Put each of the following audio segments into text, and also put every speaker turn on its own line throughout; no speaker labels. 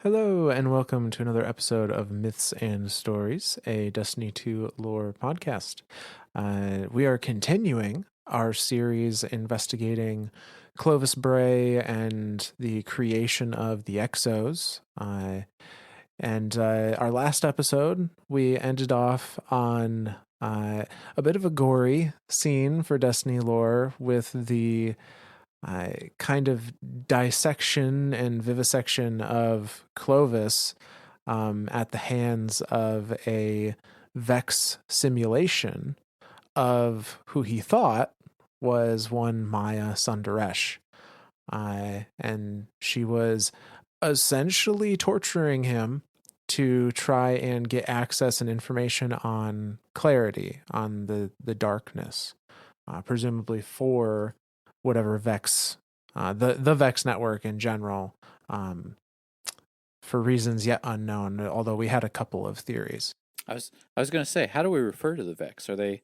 Hello, and welcome to another episode of Myths and Stories, a Destiny 2 lore podcast. We are continuing our series investigating Clovis Bray and the creation of the Exos. And our last episode, we ended off on a bit of a gory scene for Destiny lore with the kind of dissection and vivisection of Clovis at the hands of a Vex simulation of who he thought was one Maya Sundaresh. And she was essentially torturing him to try and get access and information on clarity, on the darkness, presumably for whatever Vex, the Vex network in general, for reasons yet unknown. Although we had a couple of theories.
I was going to say, how do we refer to the Vex? Are they?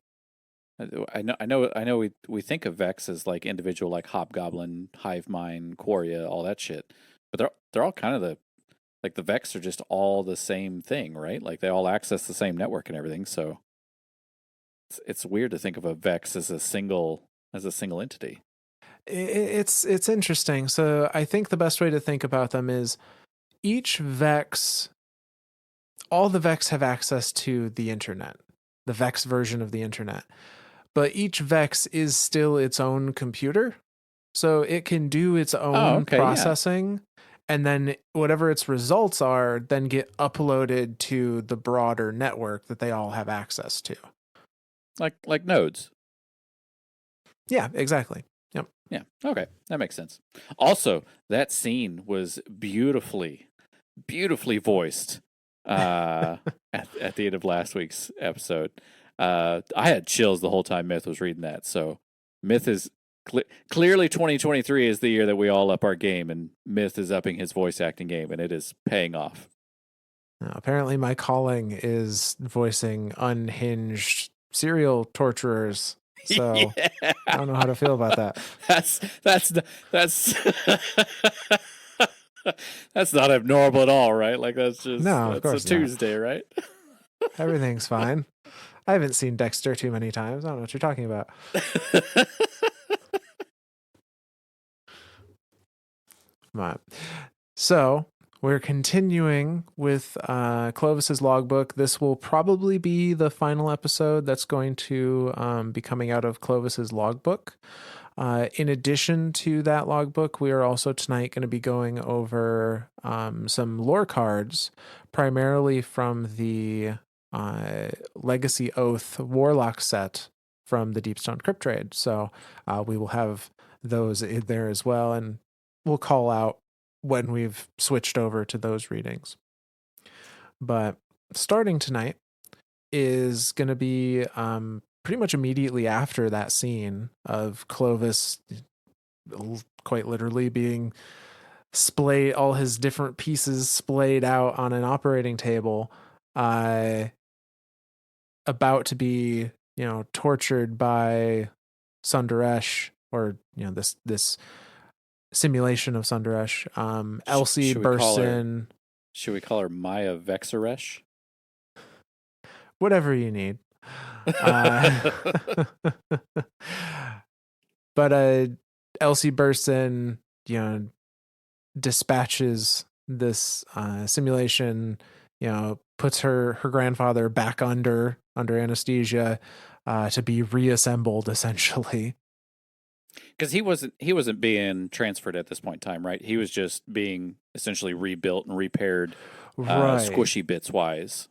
I know. We think of Vex as like individual, like Hobgoblin, Hive Mind, Quaria, all that shit. But they're all kind of the Vex are just all the same thing, right? Like they all access the same network and everything. So it's weird to think of a Vex as a single entity.
It's interesting. So I think the best way to think about them is each Vex, all the Vex have access to the internet, the Vex version of the internet. But each Vex is still its own computer. So it can do its
Oh,
own
okay, yeah.
processing, and then whatever its results are then get uploaded to the broader network that they all have access to.
Like nodes.
Yeah, exactly. Yep.
Yeah. Okay, that makes sense. Also, that scene was beautifully voiced uh, at the end of last week's episode. I had chills the whole time Myth was reading that. So Myth is clearly 2023 is the year that we all up our game, and Myth is upping his voice acting game, and it is paying off.
Apparently my calling is voicing unhinged serial torturers. So
Yeah,
I don't know how to feel about that.
that's that's not abnormal at all, right? Like
No, of
that's a
course not.
Tuesday, right?
Everything's fine. I haven't seen Dexter too many times. I don't know what you're talking about. Right. So we're continuing with Clovis's logbook. This will probably be the final episode that's going to be coming out of Clovis's logbook. In addition to that logbook, we are also tonight going to be going over some lore cards, primarily from the Legacy Oath Warlock set from the Deepstone Crypt Trade. So we will have those in there as well, and we'll call out when we've switched over to those readings. But starting tonight is going to be pretty much immediately after that scene of Clovis quite literally being splayed, all his different pieces splayed out on an operating table, about to be, tortured by Sundaresh, or, this simulation of Sundaresh. Elsie
Should we
bursts
call her?
in,
Should we call her Maya Vexaresh?
whatever you need. Uh, but Elsie bursts in, dispatches this simulation, puts her grandfather back under anesthesia to be reassembled essentially.
Because he wasn't being transferred at this point in time, right? He was just being essentially rebuilt and repaired,
Right.
squishy bits wise.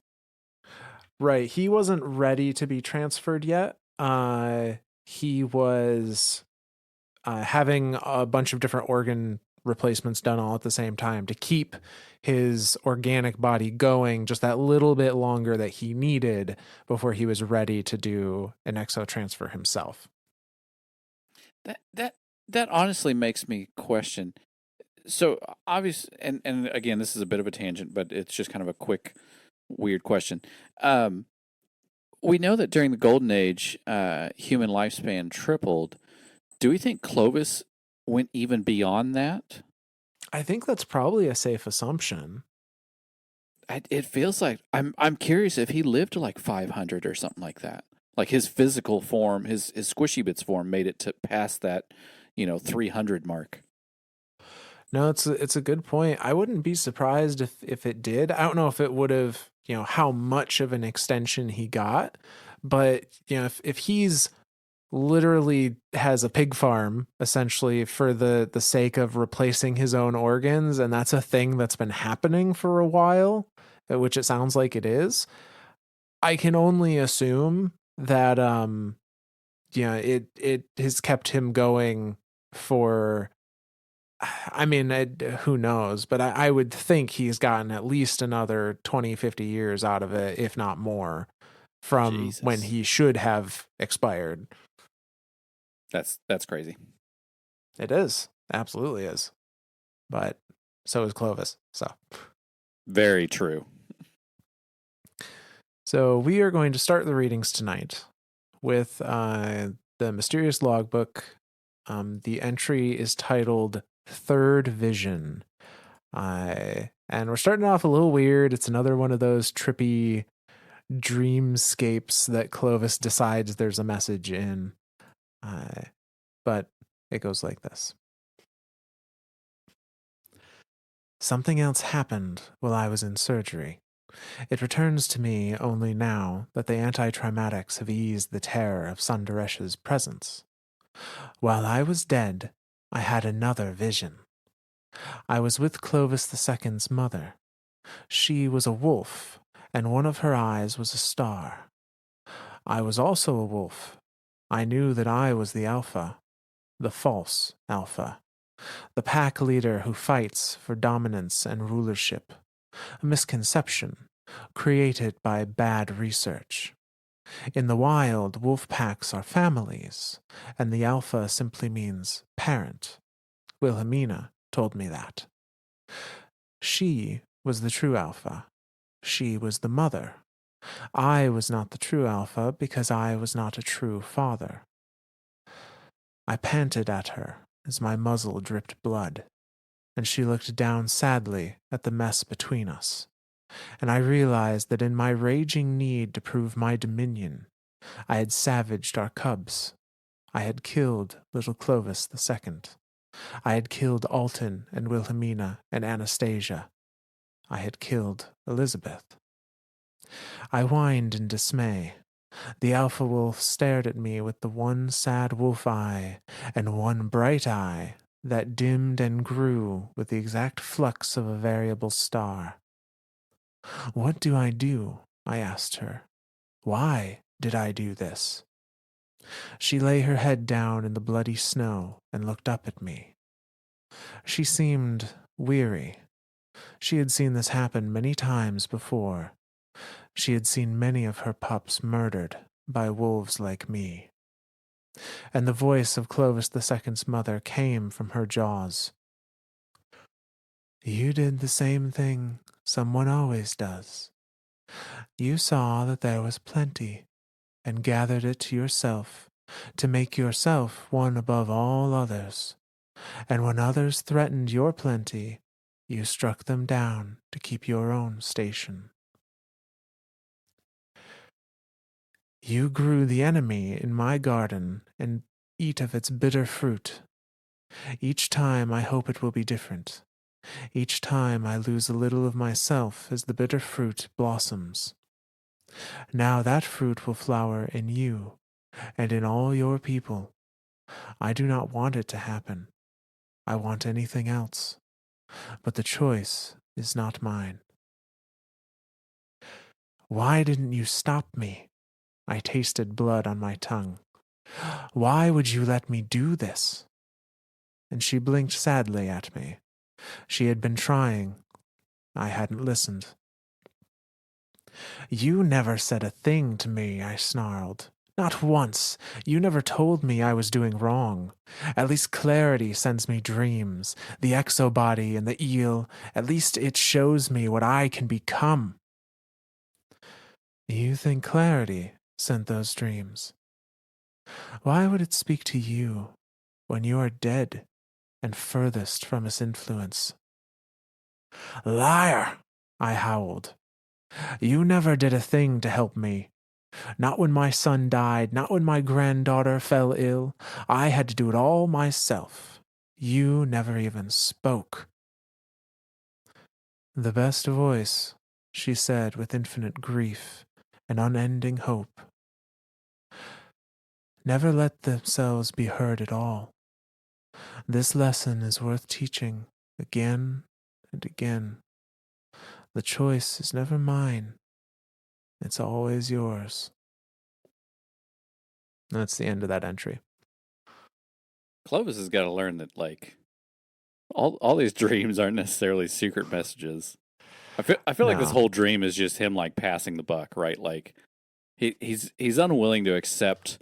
Right. He wasn't ready to be transferred yet. He was having a bunch of different organ replacements done all at the same time to keep his organic body going just that little bit longer that he needed before he was ready to do an exo transfer himself.
That that that honestly makes me question. So obvious, and again, this is a bit of a tangent, but it's just kind of a quick, weird question. Um, we know that during the Golden Age, human lifespan tripled. Do we think Clovis went even beyond that?
I think that's probably a safe assumption.
It feels like I'm curious if he lived to like 500 or something like that. Like his physical form, his squishy bits form made it to past that, 300 mark.
No, it's a good point. I wouldn't be surprised if it did. I don't know if it would have, how much of an extension he got, but if he's literally has a pig farm essentially for the sake of replacing his own organs, and that's a thing that's been happening for a while, which it sounds like it is. I can only assume that it has kept him going for, I mean, who knows, but I would think he's gotten at least another 20, 50 years out of it, if not more, from when
Jesus.
he should have expired.
That's crazy.
It is. Absolutely is. But so is Clovis.
Very true.
So we are going to start the readings tonight with the mysterious logbook. The entry is titled Third Vision. And we're starting off a little weird. It's another one of those trippy dreamscapes that Clovis decides there's a message in. But it goes like this. Something else happened while I was in surgery. It returns to me only now that the antitrimatics have eased the terror of Sundaresh's presence. While I was dead, I had another vision. I was with Clovis II's mother. She was a wolf, and one of her eyes was a star. I was also a wolf. I knew that I was the Alpha, the false Alpha, the pack leader who fights for dominance and rulership, a misconception created by bad research. In the wild, wolf packs are families, and the Alpha simply means parent. Wilhelmina told me that. She was the true Alpha. She was the mother. I was not the true Alpha because I was not a true father. I panted at her as my muzzle dripped blood, and she looked down sadly at the mess between us, and I realized that in my raging need to prove my dominion, I had savaged our cubs. I had killed little Clovis II. I had killed Alton and Wilhelmina and Anastasia. I had killed Elizabeth. I whined in dismay. The alpha wolf stared at me with the one sad wolf eye and one bright eye that dimmed and grew with the exact flux of a variable star. What do? I asked her. Why did I do this? She lay her head down in the bloody snow and looked up at me. She seemed weary. She had seen this happen many times before. She had seen many of her pups murdered by wolves like me. And the voice of Clovis II's mother came from her jaws. You did the same thing someone always does. You saw that there was plenty and gathered it to yourself to make yourself one above all others. And when others threatened your plenty, you struck them down to keep your own station. You grew the enemy in my garden and eat of its bitter fruit. Each time I hope it will be different. Each time I lose a little of myself as the bitter fruit blossoms. Now that fruit will flower in you and in all your people. I do not want it to happen. I want anything else. But the choice is not mine. Why didn't you stop me? I tasted blood on my tongue. Why would you let me do this? And she blinked sadly at me. She had been trying. I hadn't listened. You never said a thing to me, I snarled. Not once. You never told me I was doing wrong. At least clarity sends me dreams. The exobody and the eel, at least it shows me what I can become. You think clarity sent those dreams? Why would it speak to you when you are dead and furthest from its influence? Liar! I howled. You never did a thing to help me. Not when my son died, not when my granddaughter fell ill. I had to do it all myself. You never even spoke. The best voice, she said with infinite grief and unending hope. Never let themselves be heard at all. This lesson is worth teaching again and again. The choice is never mine. It's always yours. That's the end of that entry.
Clovis has got to learn that like all these dreams aren't necessarily secret messages. I feel like this
No.
whole dream is just him like passing the buck, right? Like he's unwilling to accept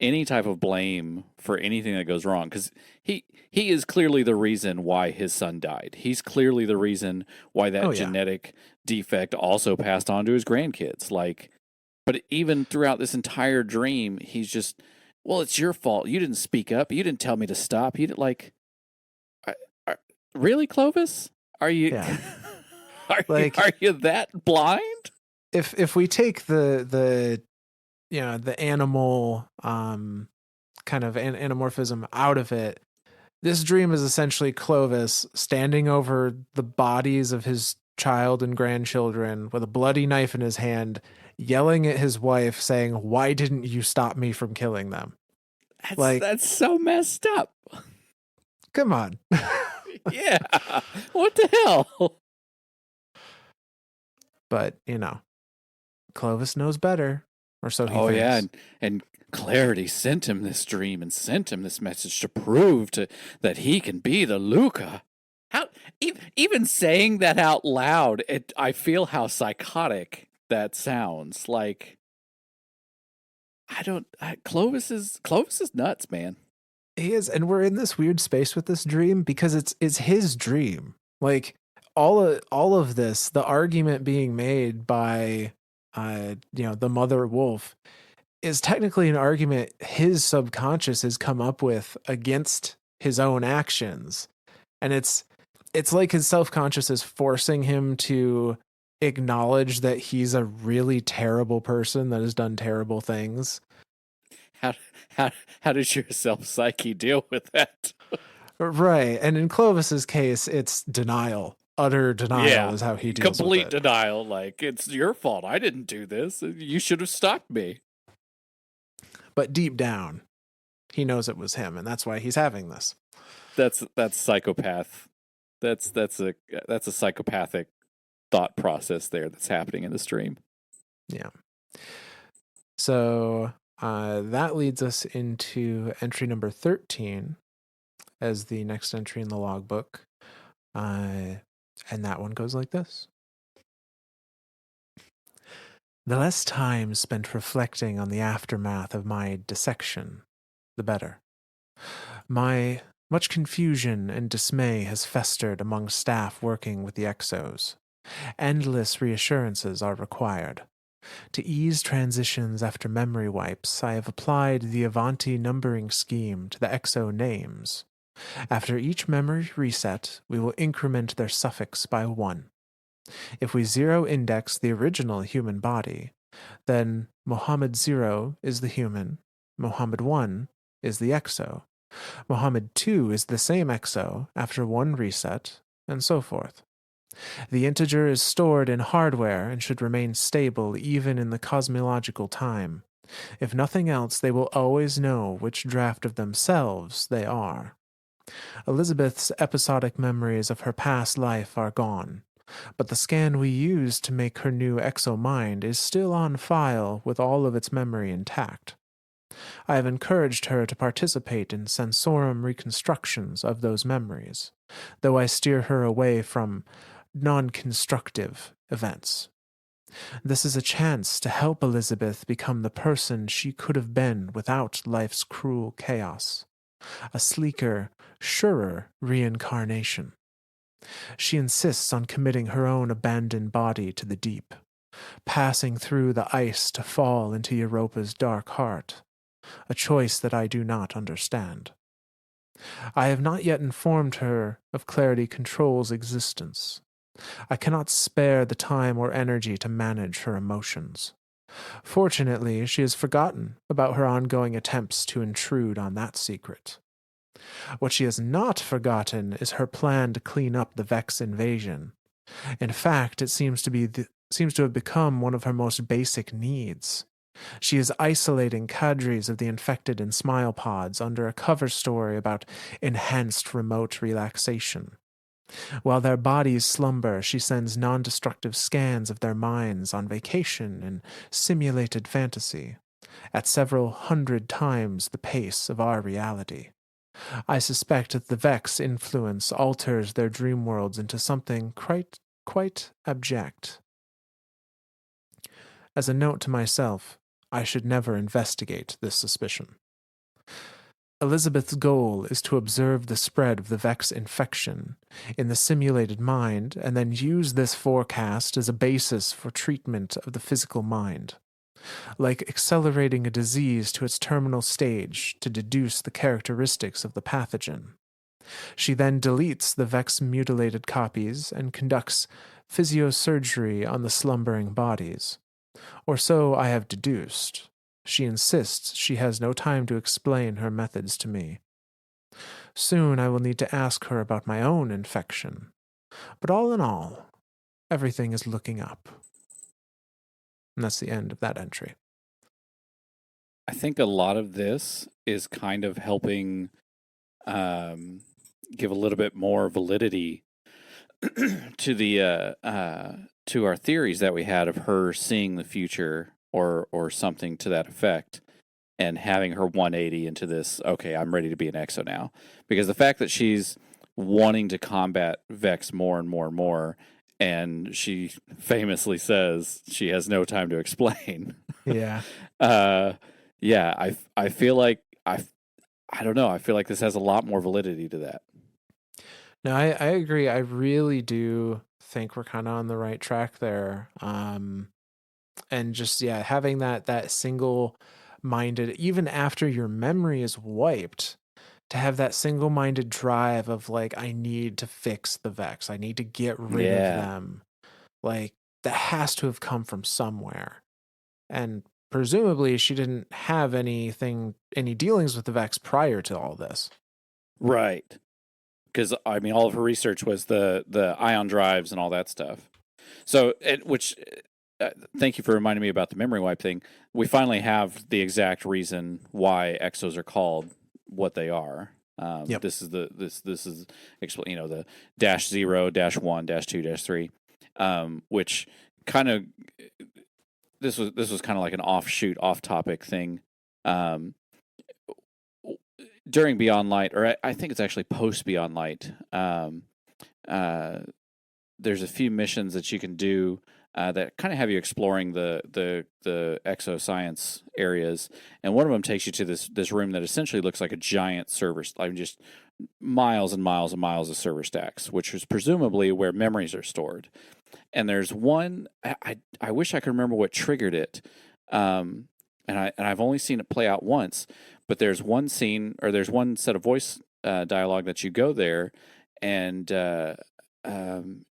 any type of blame for anything that goes wrong because he is clearly the reason why his son died. He's clearly the reason why that
Oh, yeah.
genetic defect also passed on to his grandkids. Like, but even throughout this entire dream, he's just, well, it's your fault. You didn't speak up. You didn't tell me to stop. You didn't like, I, I, really, Clovis? Are you,
Yeah.
are
Like,
you that blind?
if we take the the animal kind of anamorphism out of it, this dream is essentially Clovis standing over the bodies of his child and grandchildren with a bloody knife in his hand, yelling at his wife, saying, "Why didn't you stop me from killing them?" Like,
That's so messed up.
come on.
Yeah. What the hell?
But, Clovis knows better, or so he
Oh yeah,
thinks.
and Clarity sent him this dream and sent him this message to prove that he can be the Luca. How even saying that out loud, I feel how psychotic that sounds. Like Clovis is nuts, man.
He is, and we're in this weird space with this dream because it's his dream. Like all of this, the argument being made by the mother wolf is technically an argument his subconscious has come up with against his own actions. And it's like his self-conscious is forcing him to acknowledge that he's a really terrible person that has done terrible things.
How how how does your self psyche deal with that?
Right. And in Clovis's case, it's denial. Utter denial
Yeah,
is how he deals with
complete
it.
denial. Like it's your fault. I didn't do this. You should have stopped me.
But deep down, he knows it was him, and that's why he's having this.
That's psychopath. That's a psychopathic thought process there that's happening in the stream.
Yeah. So that leads us into entry number 13 as the next entry in the logbook. And that one goes like this. The less time spent reflecting on the aftermath of my dissection, the better. My much confusion and dismay has festered among staff working with the exos. Endless reassurances are required. To ease transitions after memory wipes, I have applied the Avanti numbering scheme to the exo names. After each memory reset, we will increment their suffix by 1. If we zero index the original human body, then Mohammed 0 is the human, Mohammed 1 is the exo, Mohammed 2 is the same exo after 1 reset, and so forth. The integer is stored in hardware and should remain stable even in the cosmological time. If nothing else, they will always know which draft of themselves they are. Elizabeth's episodic memories of her past life are gone, but the scan we used to make her new exo-mind is still on file with all of its memory intact. I have encouraged her to participate in sensorum reconstructions of those memories, though I steer her away from non-constructive events. This is a chance to help Elizabeth become the person she could have been without life's cruel chaos. A sleeker, surer reincarnation. She insists on committing her own abandoned body to the deep, passing through the ice to fall into Europa's dark heart, a choice that I do not understand. I have not yet informed her of Clarity Control's existence. I cannot spare the time or energy to manage her emotions. Fortunately, she has forgotten about her ongoing attempts to intrude on that secret. What she has not forgotten is her plan to clean up the Vex invasion. In fact, it seems to have become one of her most basic needs. She is isolating cadres of the infected in smile pods under a cover story about enhanced remote relaxation. While their bodies slumber, she sends non destructive scans of their minds on vacation in simulated fantasy, at several hundred times the pace of our reality. I suspect that the Vex influence alters their dream worlds into something quite abject. As a note to myself, I should never investigate this suspicion. Elizabeth's goal is to observe the spread of the Vex infection in the simulated mind and then use this forecast as a basis for treatment of the physical mind, like accelerating a disease to its terminal stage to deduce the characteristics of the pathogen. She then deletes the Vex mutilated copies and conducts physiosurgery on the slumbering bodies. Or so I have deduced. She insists she has no time to explain her methods to me. Soon I will need to ask her about my own infection. But all in all, everything is looking up. And that's the end of that entry.
I think a lot of this is kind of helping give a little bit more validity to the to our theories that we had of her seeing the future or something to that effect, and having her 180 into this. Okay, I'm ready to be an exo now, because the fact that she's wanting to combat Vex more and more and more, and she famously says she has no time to explain.
Yeah.
Yeah, I feel like I don't know. I feel like this has a lot more validity to that.
No, I agree. I really do think we're kind of on the right track there. And just, yeah, having that single minded, even after your memory is wiped, to have that single minded drive of like, I need to fix the Vex, I need to get rid of them. Like, that has to have come from somewhere. And presumably she didn't have any dealings with the Vex prior to all this.
Right. Because I mean, all of her research was the ion drives and all that stuff. So, thank you for reminding me about the memory wipe thing. We finally have the exact reason why exos are called what they are.
Yep.
This is the -0, -1, -2, -3, which kind of this was kind of like an offshoot, off topic thing. During Beyond Light, or I think it's actually post Beyond Light, there's a few missions that you can do that kind of have you exploring the exoscience areas, and one of them takes you to this room that essentially looks like a giant server, just miles and miles and miles of server stacks, which is presumably where memories are stored. And there's one I wish I could remember what triggered it, and I've only seen it play out once. But there's one scene, or there's one set of voice dialogue that you go there, and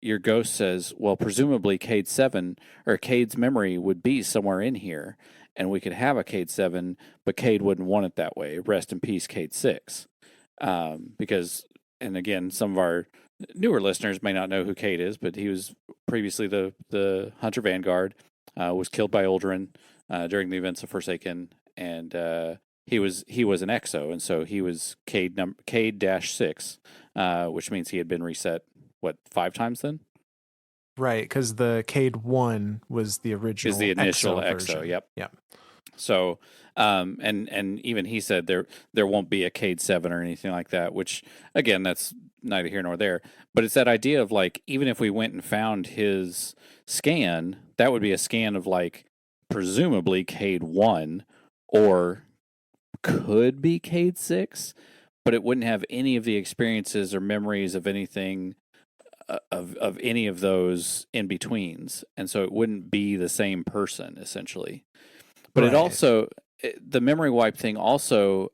your ghost says, well, presumably Cade 7, or Cade's memory would be somewhere in here, and we could have a Cade 7, but Cade wouldn't want it that way. Rest in peace, Cade 6. Because, and again, some of our newer listeners may not know who Cade is, but he was previously the Hunter Vanguard, was killed by Uldren during the events of Forsaken, and he was an exo, and so he was Cade-6, which means he had been reset 5 times then?
Right, because the Cade 1 was the original.
Is the initial
exo.
Yep.
Yep.
So, and even he said there won't be a Cade 7 or anything like that, which again, that's neither here nor there. But it's that idea of like, even if we went and found his scan, that would be a scan of like presumably Cade 1, or could be Cade 6, but it wouldn't have any of the experiences or memories of anything of any of those in betweens, and so it wouldn't be the same person essentially. But It also, the memory wipe thing also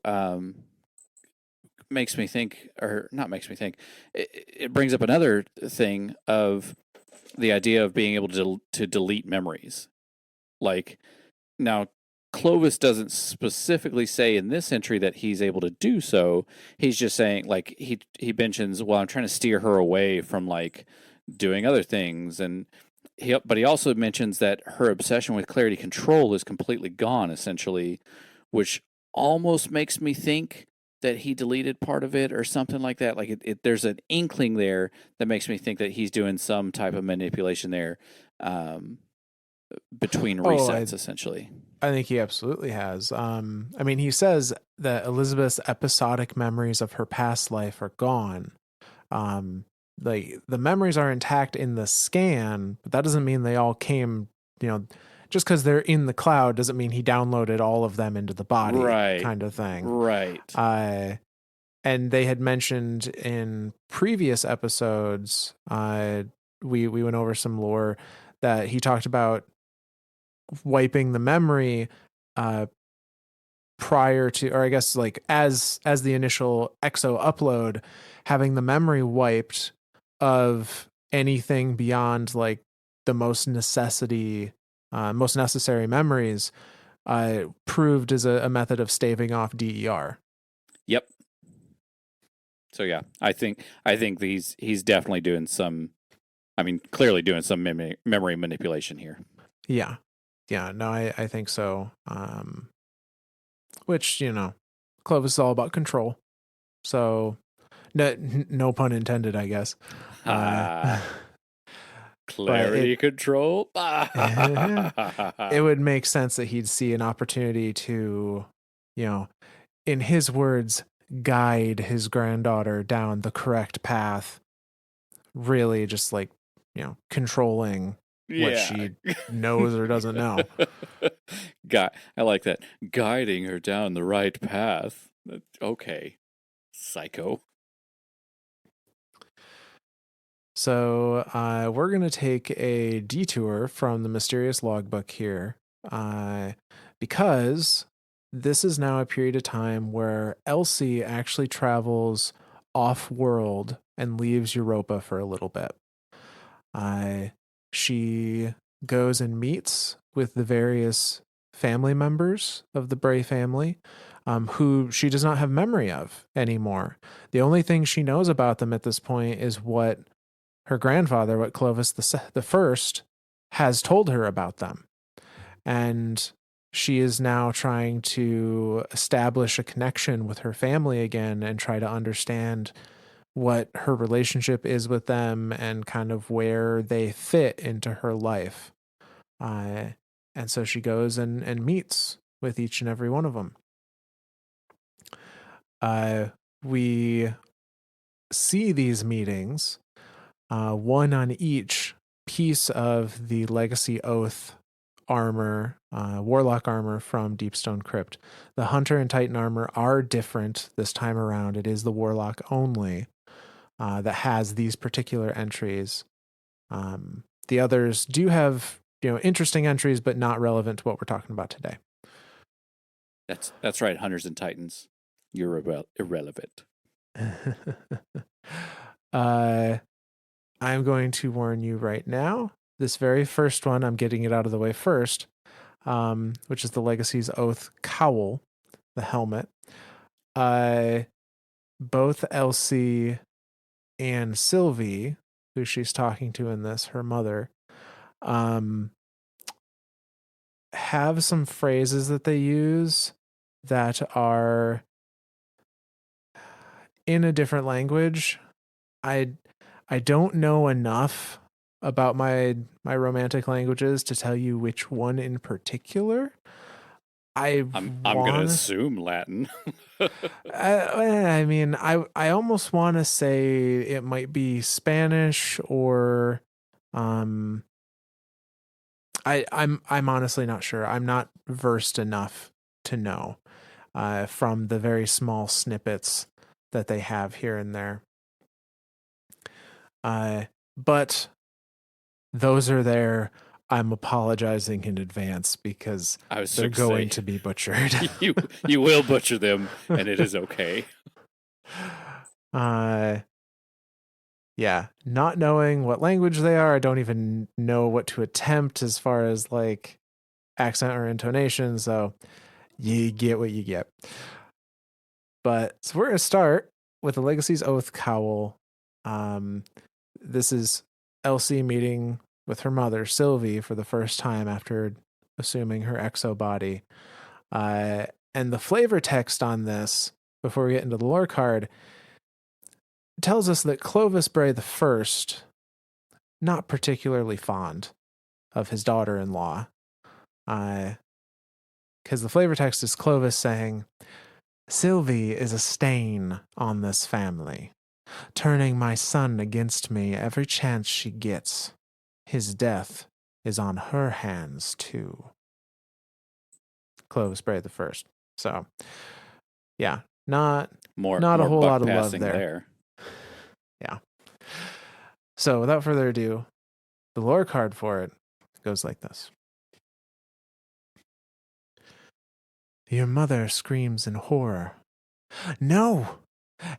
makes me think, or not makes me think, it brings up another thing of the idea of being able to delete memories. Like now, Clovis doesn't specifically say in this entry that he's able to do so. He's just saying like he mentions, well, I'm trying to steer her away from like doing other things, and but he also mentions that her obsession with clarity control is completely gone, essentially, which almost makes me think that he deleted part of it or something like that. Like there's an inkling there that makes me think that he's doing some type of manipulation there, um, between
Oh,
resets, essentially.
I think he absolutely has. I mean, he says that Elizabeth's episodic memories of her past life are gone. Um, like the memories are intact in the scan, but that doesn't mean they all came, you know, just because they're in the cloud doesn't mean he downloaded all of them into the body,
Right.
kind of thing.
Right.
And they had mentioned in previous episodes, we went over some lore that he talked about wiping the memory uh, prior to, or I guess like as the initial exo upload, having the memory wiped of anything beyond like the most necessary memories, proved as a method of staving off DER.
Yep. So yeah, I think he's definitely doing some. I mean, clearly doing some memory manipulation here.
Yeah, yeah, no, I think so. Which Clovis is all about control, so no pun intended, I guess. Uh, but
Clarity control.
it would make sense that he'd see an opportunity to, you know, in his words, guide his granddaughter down the correct path, really just like, controlling what
Yeah.
she knows or doesn't know.
I like that. Guiding her down the right path. Okay. Psycho.
So we're going to take a detour from the mysterious logbook here, because this is now a period of time where Elsie actually travels off world and leaves Europa for a little bit. She goes and meets with the various family members of the Bray family, who she does not have memory of anymore. The only thing she knows about them at this point is what her grandfather, what Clovis the First, has told her about them. And she is now trying to establish a connection with her family again and try to understand what her relationship is with them and kind of where they fit into her life. Uh, and so she goes and meets with each and every one of them. We see these meetings, one on each piece of the Legacy Oath armor, Warlock armor from Deepstone Crypt. The Hunter and Titan armor are different this time around. It is the Warlock only that has these particular entries. The others do have interesting entries, but not relevant to what we're talking about today.
That's right, Hunters and Titans. You're irrelevant.
I'm going to warn you right now. This very first one, I'm getting it out of the way first, which is the Legacy's Oath cowl, the helmet. Both Elsie and Sylvie, who she's talking to in this, her mother, have some phrases that they use that are in a different language. I don't know enough about my romantic languages to tell you which one in particular.
I'm gonna assume Latin.
I mean, I almost want to say it might be Spanish or, I'm honestly not sure. I'm not versed enough to know, from the very small snippets that they have here and there. But those are there. I'm apologizing in advance because they're going to be butchered.
you will butcher them, and it is okay.
yeah, not knowing what language they are, I don't even know what to attempt as far as like accent or intonation. So you get what you get. But so we're gonna start with the Legacy's Oath cowl. Um, this is Elsie meeting with her mother Sylvie for the first time after assuming her exo body. Uh, and the flavor text on this, before we get into the lore card, tells us that Clovis Bray the First, not particularly fond of his daughter-in-law, because the flavor text is Clovis saying, "Sylvie is a stain on this family, turning my son against me every chance she gets. His death is on her hands too." Clovis Bray the First. So, yeah, not
More
not a
more
whole
buck
lot of love
passing
there.
there.
Yeah. So, without further ado, the lore card for it goes like this. Your mother screams in horror. No!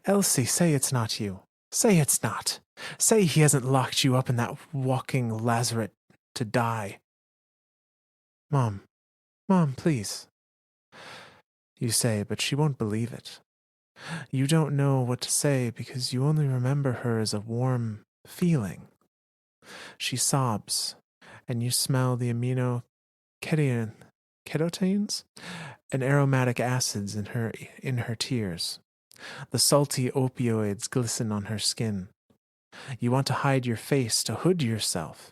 Elsie, say it's not you. Say it's not. Say he hasn't locked you up in that walking lazaret to die. Mom, Mom, please. You say, but she won't believe it. You don't know what to say because you only remember her as a warm feeling. She sobs, and you smell the ketones and aromatic acids in her tears. The salty opioids glisten on her skin. You want to hide your face, to hood yourself.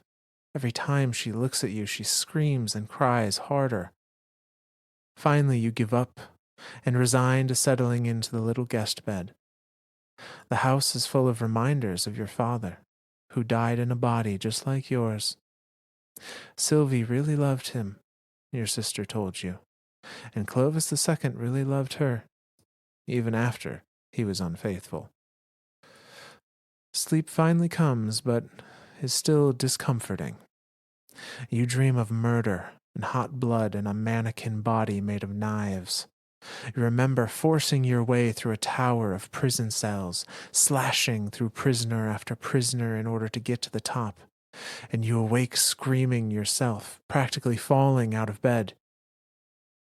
Every time she looks at you, she screams and cries harder. Finally, you give up and resign to settling into the little guest bed. The house is full of reminders of your father, who died in a body just like yours. Sylvie really loved him, your sister told you, and Clovis II really loved her, even after he was unfaithful. Sleep finally comes, but is still discomforting. You dream of murder and hot blood and a mannequin body made of knives. You remember forcing your way through a tower of prison cells, slashing through prisoner after prisoner in order to get to the top, and you awake screaming yourself, practically falling out of bed.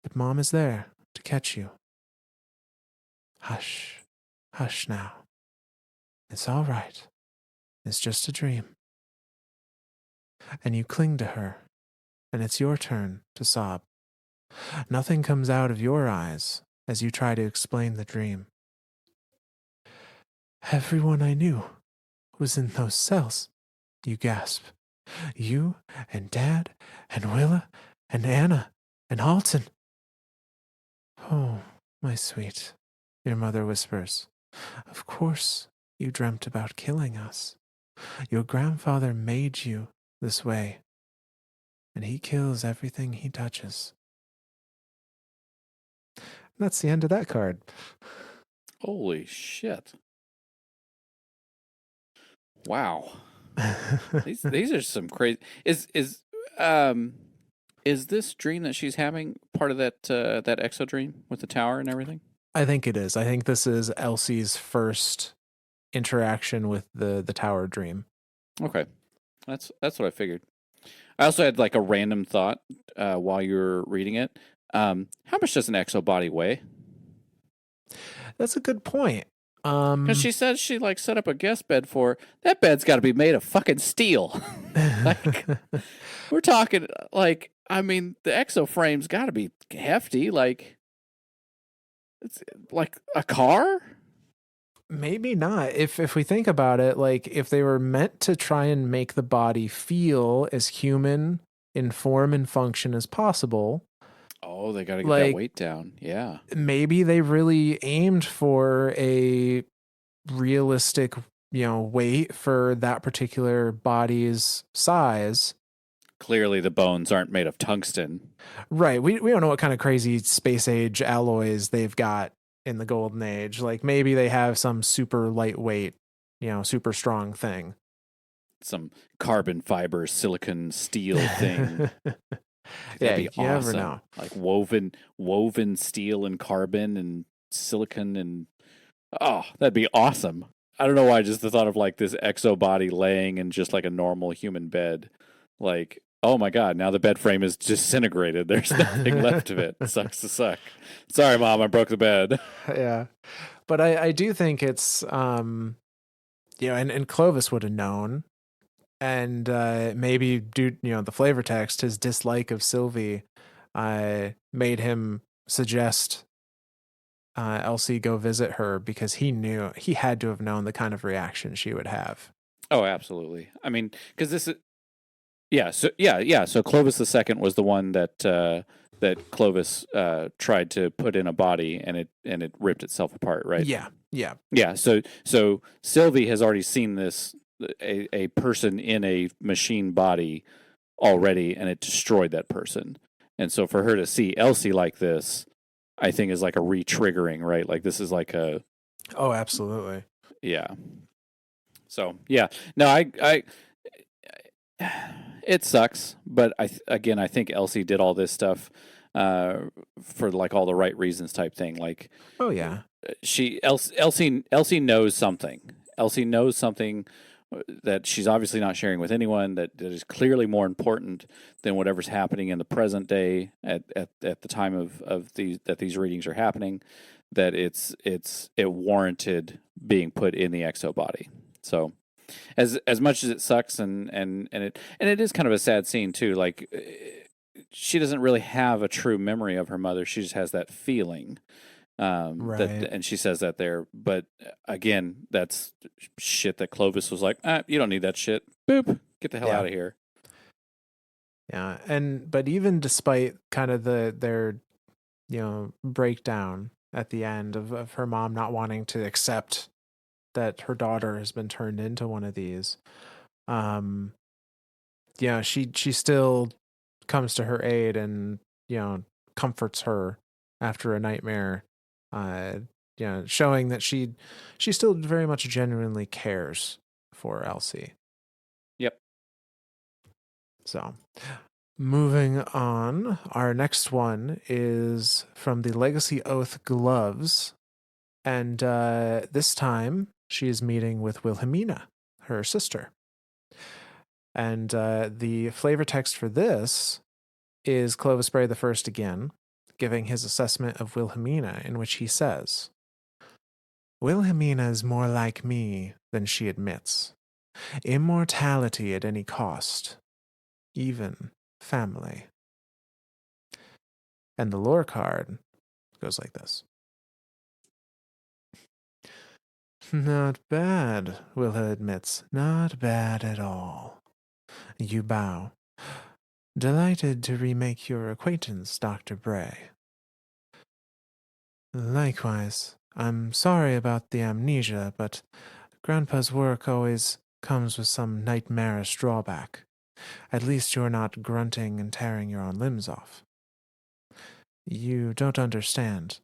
But Mom is there to catch you. Hush, hush now. It's all right. It's just a dream. And you cling to her, and it's your turn to sob. Nothing comes out of your eyes as you try to explain the dream. Everyone I knew was in those cells, you gasp. You and Dad and Willa and Anna and Halton. Oh, my sweet, your mother whispers. Of course you dreamt about killing us. Your grandfather made you this way, and he kills everything he touches. That's the end of that card.
Holy shit! Wow, these are some crazy. Is this dream that she's having part of that exo dream with the tower and everything?
I think it is. I think this is Elsie's first interaction with the tower dream.
Okay, that's what I figured. I also had like a random thought while you were reading it. How much does an exo body weigh?
That's a good point.
Because she says she like set up a guest bed for that bed's got to be made of fucking steel. Like we're talking like I mean the exo frame's got to be hefty. Like it's like a car.
Maybe not. If we think about it, like if they were meant to try and make the body feel as human in form and function as possible,
Oh, they got to get that
like
weight down. Yeah.
maybe they really aimed for a realistic, weight for that particular body's size.
Clearly, the bones aren't made of tungsten.
Right. We don't know what kind of crazy space age alloys they've got in the golden age. Like maybe they have some super lightweight, super strong thing.
Some carbon fiber, silicon, steel thing.
Yeah,
That'd be
you never
awesome.
know.
Like woven steel and carbon and silicon and oh, that'd be awesome. I don't know why. Just the thought of like this exo body laying in just like a normal human bed, like, oh my god, now the bed frame is disintegrated. There's nothing left of it. Sucks to suck. Sorry, mom, I broke the bed.
Yeah. But I do think it's and Clovis would have known. And maybe due, the flavor text, his dislike of Sylvie made him suggest Elsie go visit her because he had to have known the kind of reaction she would have.
Oh, absolutely. I mean, because this is yeah. So Clovis the second was the one that Clovis tried to put in a body, and it ripped itself apart, right?
Yeah, yeah,
Yeah. So Sylvie has already seen this a person in a machine body already, and it destroyed that person. And so for her to see Elsie like this, I think is like a re-triggering, right? Like this is like a
oh, absolutely.
yeah. So yeah, no, I it sucks, but again, I think Elsie did all this stuff for like all the right reasons, type thing. Like
Oh yeah,
Elsie knows something. Elsie knows something that she's obviously not sharing with anyone. That is clearly more important than whatever's happening in the present day at the time of these readings are happening. That it warranted being put in the exo body. So as much as it sucks and it is kind of a sad scene too, like she doesn't really have a true memory of her mother. She just has that feeling, that,
right.
and she says that there, but again, that's shit that Clovis was like, you don't need that shit, boop, get the hell
Yeah,
out of here.
yeah. And but even despite kind of their breakdown at the end of her mom not wanting to accept that her daughter has been turned into one of these, um she still comes to her aid and comforts her after a nightmare, uh showing that she still very much genuinely cares for Elsie.
Yep.
So moving on, our next one is from the Legacy Oath gloves, and this time she is meeting with Wilhelmina, her sister. And the flavor text for this is Clovis Bray the First again, giving his assessment of Wilhelmina, in which he says, Wilhelmina is more like me than she admits. Immortality at any cost, even family. And the lore card goes like this. Not bad, Wilhelm admits. Not bad at all. You bow. Delighted to remake your acquaintance, Dr. Bray. Likewise. I'm sorry about the amnesia, but Grandpa's work always comes with some nightmarish drawback. At least you're not grunting and tearing your own limbs off. You don't understand.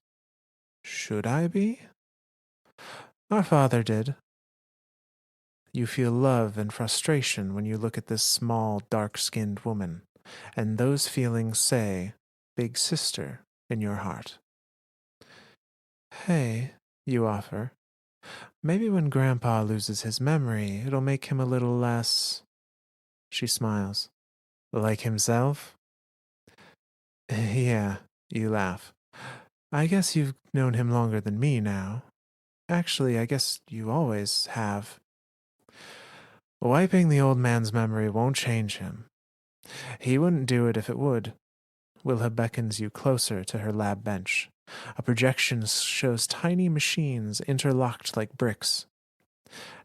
Should I be? Our father did. You feel love and frustration when you look at this small, dark-skinned woman, and those feelings say, Big Sister, in your heart. Hey, you offer. Maybe when Grandpa loses his memory, it'll make him a little less. She smiles. Like himself? Yeah, you laugh. I guess you've known him longer than me now. Actually, I guess you always have. Wiping the old man's memory won't change him. He wouldn't do it if it would. Wilha beckons you closer to her lab bench. A projection shows tiny machines interlocked like bricks.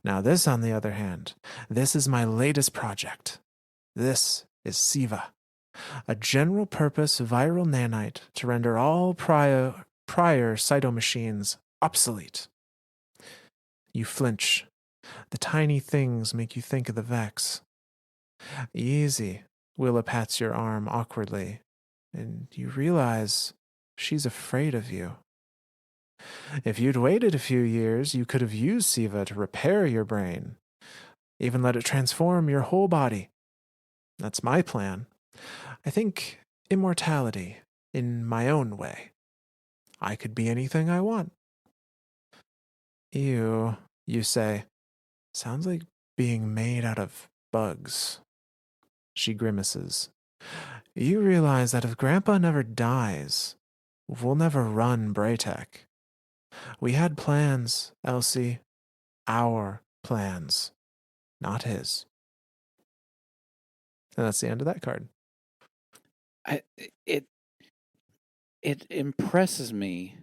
Now this, on the other hand, this is my latest project. This is Siva, a general-purpose viral nanite to render all prior cytomachines obsolete. You flinch. The tiny things make you think of the Vex. Easy. Willa pats your arm awkwardly, and you realize she's afraid of you. If you'd waited a few years, you could have used Siva to repair your brain, even let it transform your whole body. That's my plan. I think immortality in my own way. I could be anything I want. Ew. You say, "Sounds like being made out of bugs." She grimaces. "You realize that if Grandpa never dies, we'll never run Braytech. We had plans, Elsie. Our plans, not his." And that's the end of that card.
I, it it impresses me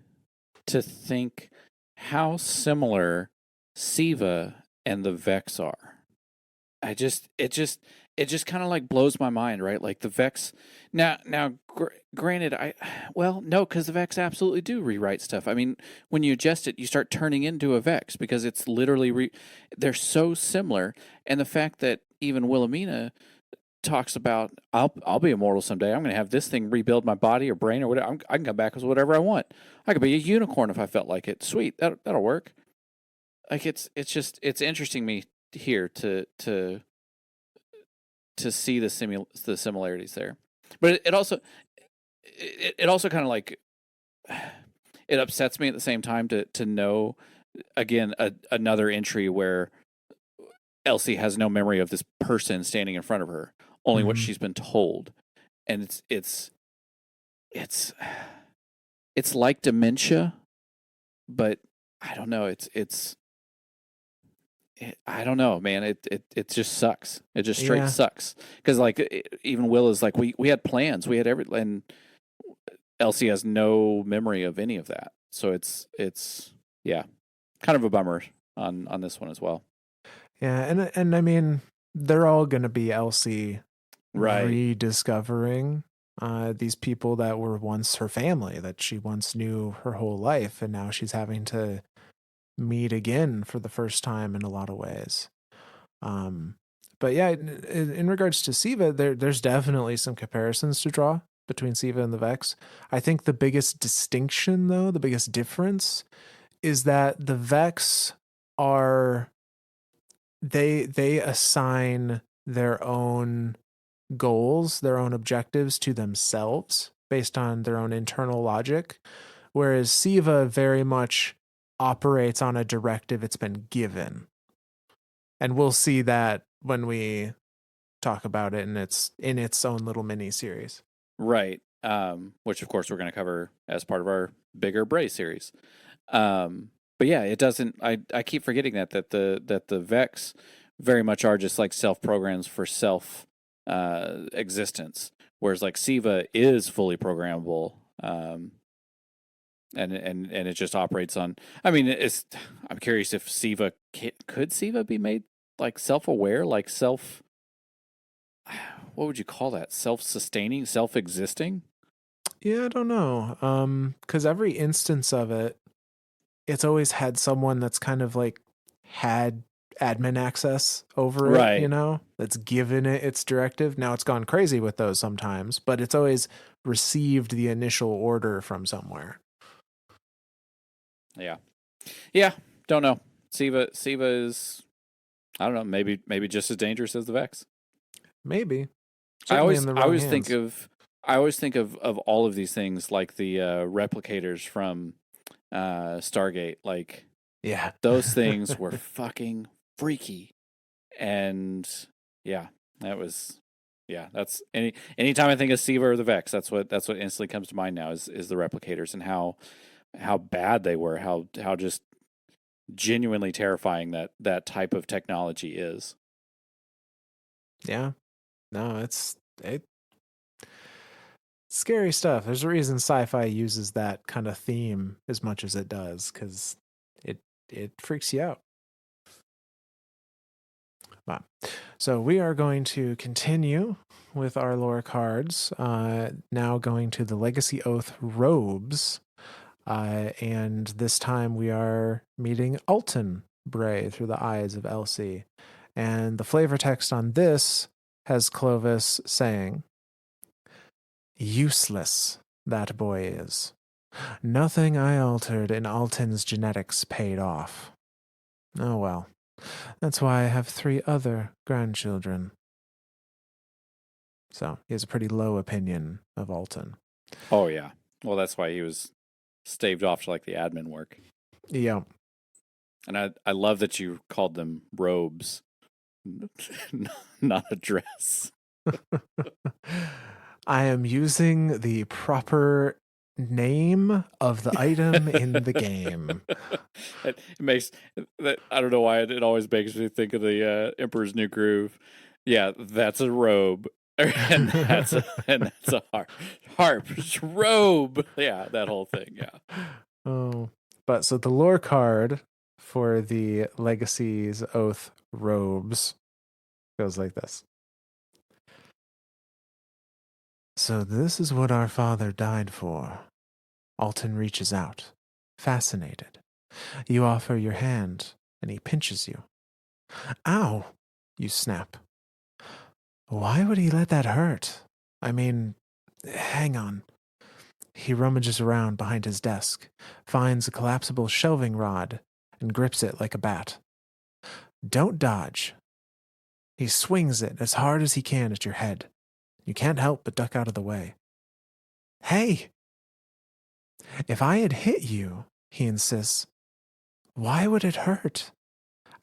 to think how similar Siva and the Vex are. I just it just kind of like blows my mind, right? Like the Vex. Granted, well, no, because the Vex absolutely do rewrite stuff. I mean, when you adjust it, you start turning into a Vex because it's literally they're so similar, and the fact that even Wilhelmina talks about I'll be immortal someday. I'm going to have this thing rebuild my body or brain or whatever. I can come back as whatever I want. I could be a unicorn if I felt like it. Sweet, that'll work. Like it's interesting me here to see the similarities there, but it also kind of like it upsets me at the same time to know again another entry where Elsie has no memory of this person standing in front of her, only what
Mm-hmm.
she's been told, and it's it's like dementia, but I don't know. I don't know, man. It just sucks. It just straight
Yeah.
sucks. Because like even Will is like we had plans. We had and Elsie has no memory of any of that. So it's yeah, kind of a bummer on this one as well.
Yeah, and I mean, they're all going to be Elsie
Right.
rediscovering these people that were once her family, that she once knew her whole life, and now she's having to meet again for the first time in a lot of ways. Um, but yeah, in regards to Siva, there's definitely some comparisons to draw between Siva and the Vex. I think the biggest distinction, though, the biggest difference, is that the Vex are they assign their own goals, their own objectives to themselves based on their own internal logic, whereas Siva very much operates on a directive it's been given. And we'll see that when we talk about it in its own little mini series.
Right. Which of course we're going to cover as part of our bigger Bray series. But yeah, it doesn't. I keep forgetting that the Vex very much are just like self programs for self existence, whereas like Siva is fully programmable. And it just operates on. I mean, it's. I'm curious if Siva could Siva be made like self aware, like self. What would you call that? Self sustaining, self existing.
Yeah, I don't know. Cuz every instance of it, it's always had someone that's kind of like had admin access over it,
Right.
that's given it its directive. Now it's gone crazy with those sometimes, but it's always received the initial order from somewhere.
Yeah. Yeah. Don't know. Siva is I don't know, maybe just as dangerous as the Vex.
Maybe. Certainly in the
I
wrong
always think
hands.
of all of these things like the replicators from Stargate. Like
Yeah.
those things were fucking freaky. And yeah, that was that's anytime I think of Siva or the Vex, that's what instantly comes to mind now is the replicators and how bad they were, how just genuinely terrifying that type of technology is.
Yeah. No, it scary stuff. There's a reason sci-fi uses that kind of theme as much as it does, because it freaks you out. Wow. So we are going to continue with our lore cards. Now going to the Legacy Oath robes. And this time we are meeting Alton Bray through the eyes of Elsie. And the flavor text on this has Clovis saying, "Useless that boy is. Nothing I altered in Alton's genetics paid off. Oh well. That's why I have 3 other grandchildren." So he has a pretty low opinion of Alton.
Oh yeah. Well, that's why he was staved off to like the admin work.
Yeah.
And I love that you called them robes, not a dress.
I am using the proper name of the item in the game.
It makes that I don't know why it always makes me think of the Emperor's New Groove. Yeah, that's a robe, and that's a harp robe. Yeah, that whole thing. Yeah.
Oh, but so the lore card for the Legacy's Oath robes goes like this. So this is what our father died for. Alton reaches out, fascinated. You offer your hand, and he pinches you. Ow! You snap. Why would he let that hurt? I mean, hang on. He rummages around behind his desk, finds a collapsible shelving rod, and grips it like a bat. Don't dodge. He swings it as hard as he can at your head. You can't help but duck out of the way. Hey! If I had hit you, he insists, why would it hurt?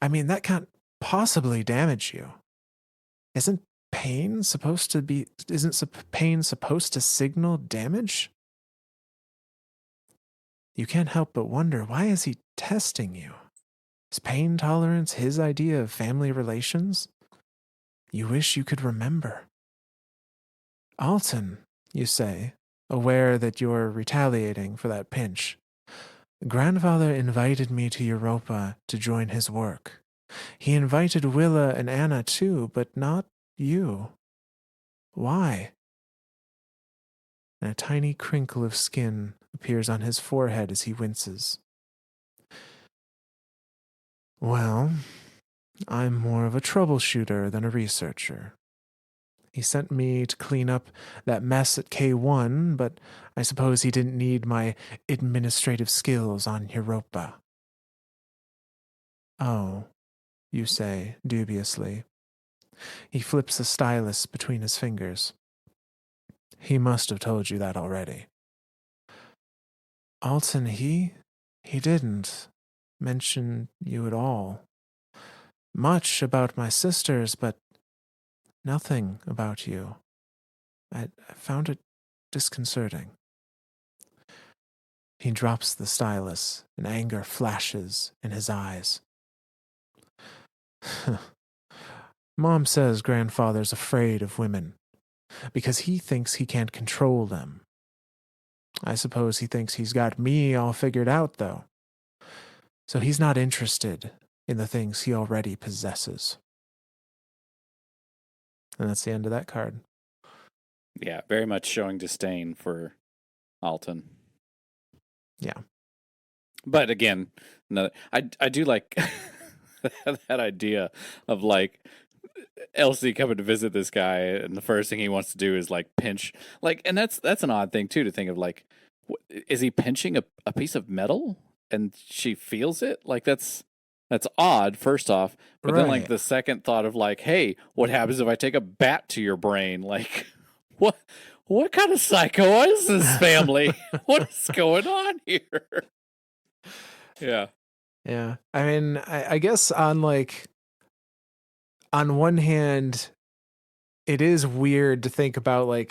I mean, that can't possibly damage you. Isn't pain supposed to be. Isn't pain supposed to signal damage? You can't help but wonder, why is he testing you? Is pain tolerance his idea of family relations? You wish you could remember. Alton, you say, aware that you're retaliating for that pinch. Grandfather invited me to Europa to join his work. He invited Willa and Anna too, but not you. Why? And a tiny crinkle of skin appears on his forehead as he winces. Well, I'm more of a troubleshooter than a researcher. He sent me to clean up that mess at K1, but I suppose he didn't need my administrative skills on Europa. Oh, you say, dubiously. He flips the stylus between his fingers. He must have told you that already. Alton, he didn't mention you at all. Much about my sisters, but nothing about you. I found it disconcerting. He drops the stylus, and anger flashes in his eyes. Mom says grandfather's afraid of women, because he thinks he can't control them. I suppose he thinks he's got me all figured out, though. So he's not interested in the things he already possesses. And that's the end of that card.
Yeah, very much showing disdain for Alton.
Yeah.
But again, I do like that idea of like Elsie coming to visit this guy, and the first thing he wants to do is like pinch, like, and that's an odd thing too to think of. Like, is he pinching a piece of metal, and she feels it? Like that's odd. First off, but then like
Right.
the second thought of like, hey, what happens if I take a bat to your brain? Like, what what kind of psycho is this family? What is going on here? Yeah.
Yeah. I mean, I guess on one hand, it is weird to think about an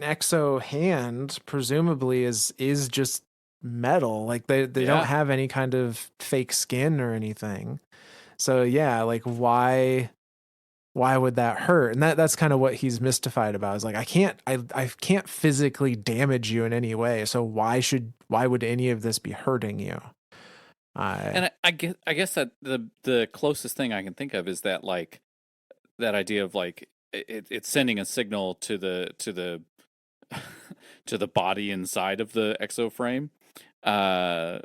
exo hand presumably is just metal. Like they don't
Yeah.
have any kind of fake skin or anything. So yeah, like why would that hurt? And that's kind of what he's mystified about. Is like I can't physically damage you in any way. So why would any of this be hurting you?
And I guess that the closest thing I can think of is that like that idea of like it's sending a signal to the to the body inside of the exoframe, uh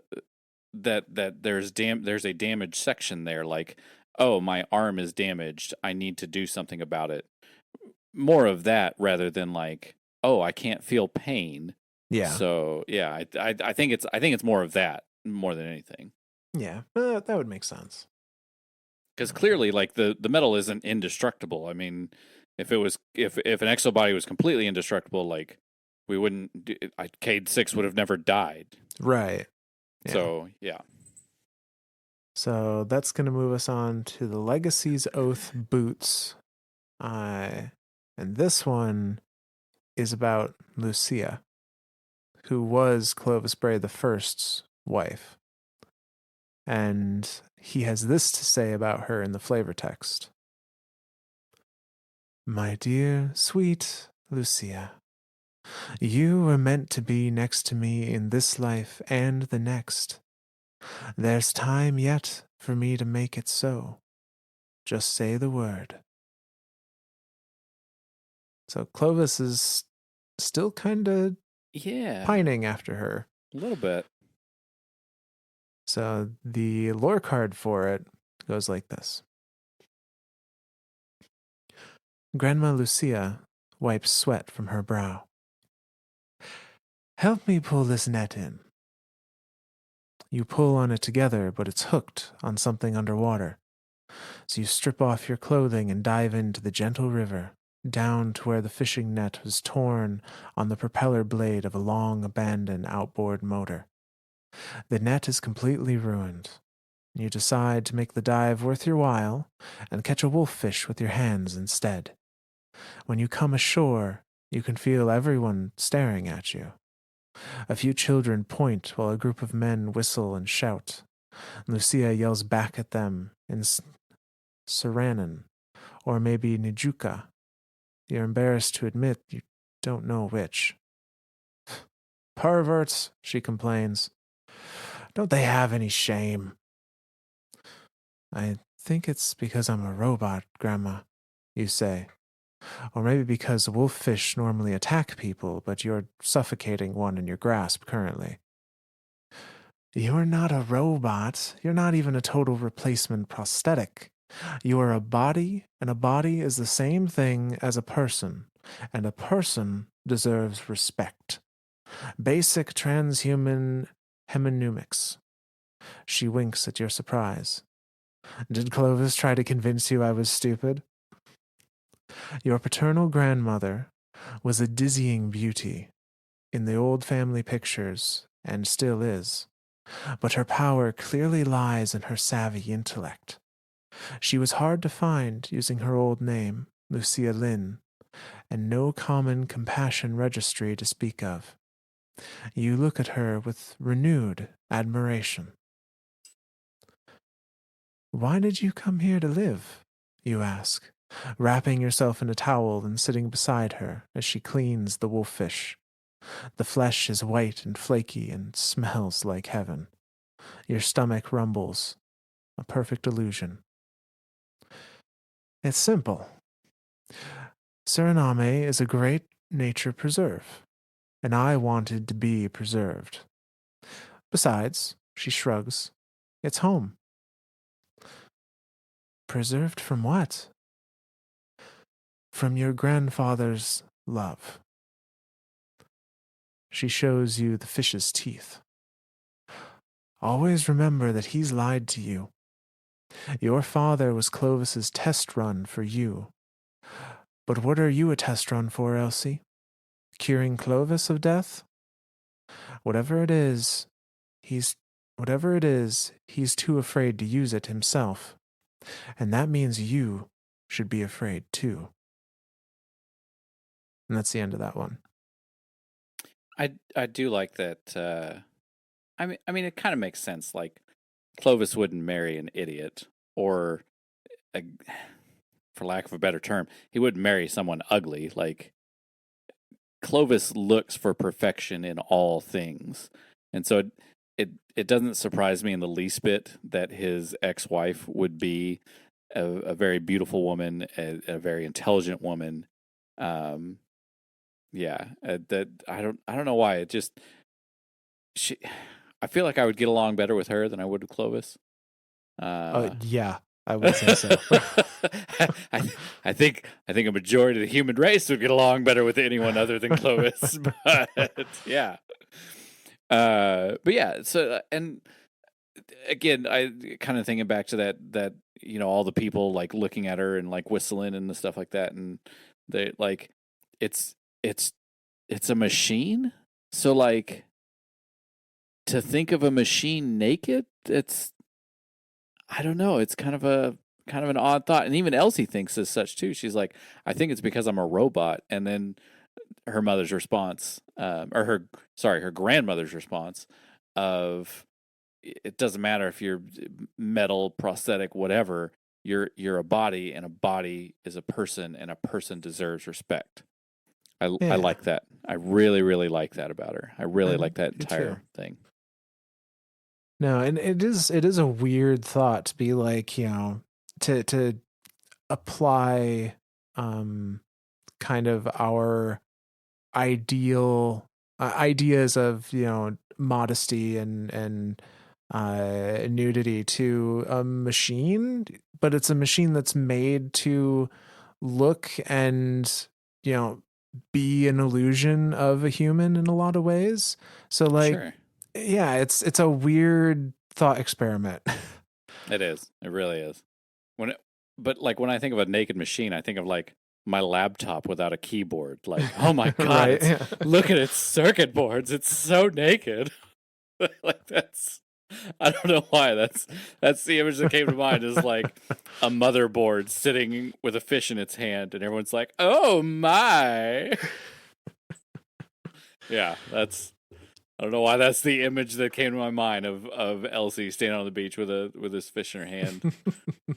that there's a damaged section there, like, oh, my arm is damaged, I need to do something about it. More of that rather than like, oh, I can't feel pain.
Yeah.
So yeah, I think it's more of that more than anything.
Yeah. That would make sense.
Because clearly, like the metal isn't indestructible. I mean, if an exobody was completely indestructible, like we wouldn't. Cade 6 would have never died.
Right. Yeah.
So yeah,
So that's going to move us on to the Legacy's Oath boots. And this one is about Lucia, who was Clovis Bray the First's wife. And he has this to say about her in the flavor text. My dear, sweet Lucia, you were meant to be next to me in this life and the next. There's time yet for me to make it so. Just say the word. So Clovis is still kind of
Yeah,
pining after her.
a little bit.
So the lore card for it goes like this. Grandma Lucia wipes sweat from her brow. Help me pull this net in. You pull on it together, but it's hooked on something underwater. So you strip off your clothing and dive into the gentle river, down to where the fishing net was torn on the propeller blade of a long abandoned outboard motor. The net is completely ruined. You decide to make the dive worth your while and catch a wolffish with your hands instead. When you come ashore, you can feel everyone staring at you. A few children point while a group of men whistle and shout. Lucia yells back at them in Saranan, or maybe Nijuka. You're embarrassed to admit you don't know which. Perverts, she complains. Don't they have any shame? I think it's because I'm a robot, Grandma, you say. Or maybe because wolffish normally attack people, but you're suffocating one in your grasp currently. You're not a robot. You're not even a total replacement prosthetic. You are a body, and a body is the same thing as a person, and a person deserves respect. Basic transhuman hemonymics. She winks at your surprise. Did Clovis try to convince you I was stupid? Your paternal grandmother was a dizzying beauty in the old family pictures, and still is. But her power clearly lies in her savvy intellect. She was hard to find using her old name, Lucia Lynn, and no common compassion registry to speak of. You look at her with renewed admiration. Why did you come here to live? You ask, wrapping yourself in a towel and sitting beside her as she cleans the wolffish. The flesh is white and flaky and smells like heaven. Your stomach rumbles, a perfect illusion. It's simple. Suriname is a great nature preserve, and I wanted to be preserved. Besides, she shrugs, it's home. Preserved from what? From your grandfather's love. She shows you the fish's teeth. Always remember that he's lied to you. Your father was Clovis's test run for you. But what are you a test run for, Elsie? Curing Clovis of death? Whatever it is, he's he's too afraid to use it himself. And that means you should be afraid too. And that's the end of that one.
I do like that. I mean, it kind of makes sense. Like, Clovis wouldn't marry an idiot, or, a, for lack of a better term, he wouldn't marry someone ugly. Like, Clovis looks for perfection in all things, and so it doesn't surprise me in the least bit that his ex-wife would be a very beautiful woman, a very intelligent woman. Um, yeah, that I don't know why it just she. I feel like I would get along better with her than I would with Clovis.
Yeah, I would say so.
I think a majority of the human race would get along better with anyone other than Clovis. But yeah, but yeah. So and again, I kind of thinking back to that all the people like looking at her and like whistling and the stuff like that, and they like it's it's it's a machine. So like to think of a machine naked, it's I don't know. It's kind of an odd thought, and even Elsie thinks as such too. She's like, I think it's because I'm a robot, and then her mother's response, or her grandmother's response of, it doesn't matter if you're metal, prosthetic, whatever. You're a body, and a body is a person, and a person deserves respect. I
Yeah,
like that. I really really like that about her. I
I
really like that
do too.
entire thing.
No, and it is a weird thought to be like, to apply kind of our ideas of, modesty and nudity to a machine, but it's a machine that's made to look and, you know be an illusion of a human in a lot of ways. So like,
Sure,
yeah, it's a weird thought experiment.
it is. It really is. When it, but like when I think of a naked machine, I think of like my laptop without a keyboard. Like, oh my god,
Right.
it's
Yeah.
look at its circuit boards. It's so naked. Like that's, I don't know why that's the image that came to mind, is like a motherboard sitting with a fish in its hand, and everyone's like, "Oh my!" Yeah, that's, I don't know why that's the image that came to my mind of Elsie standing on the beach with this fish in her hand.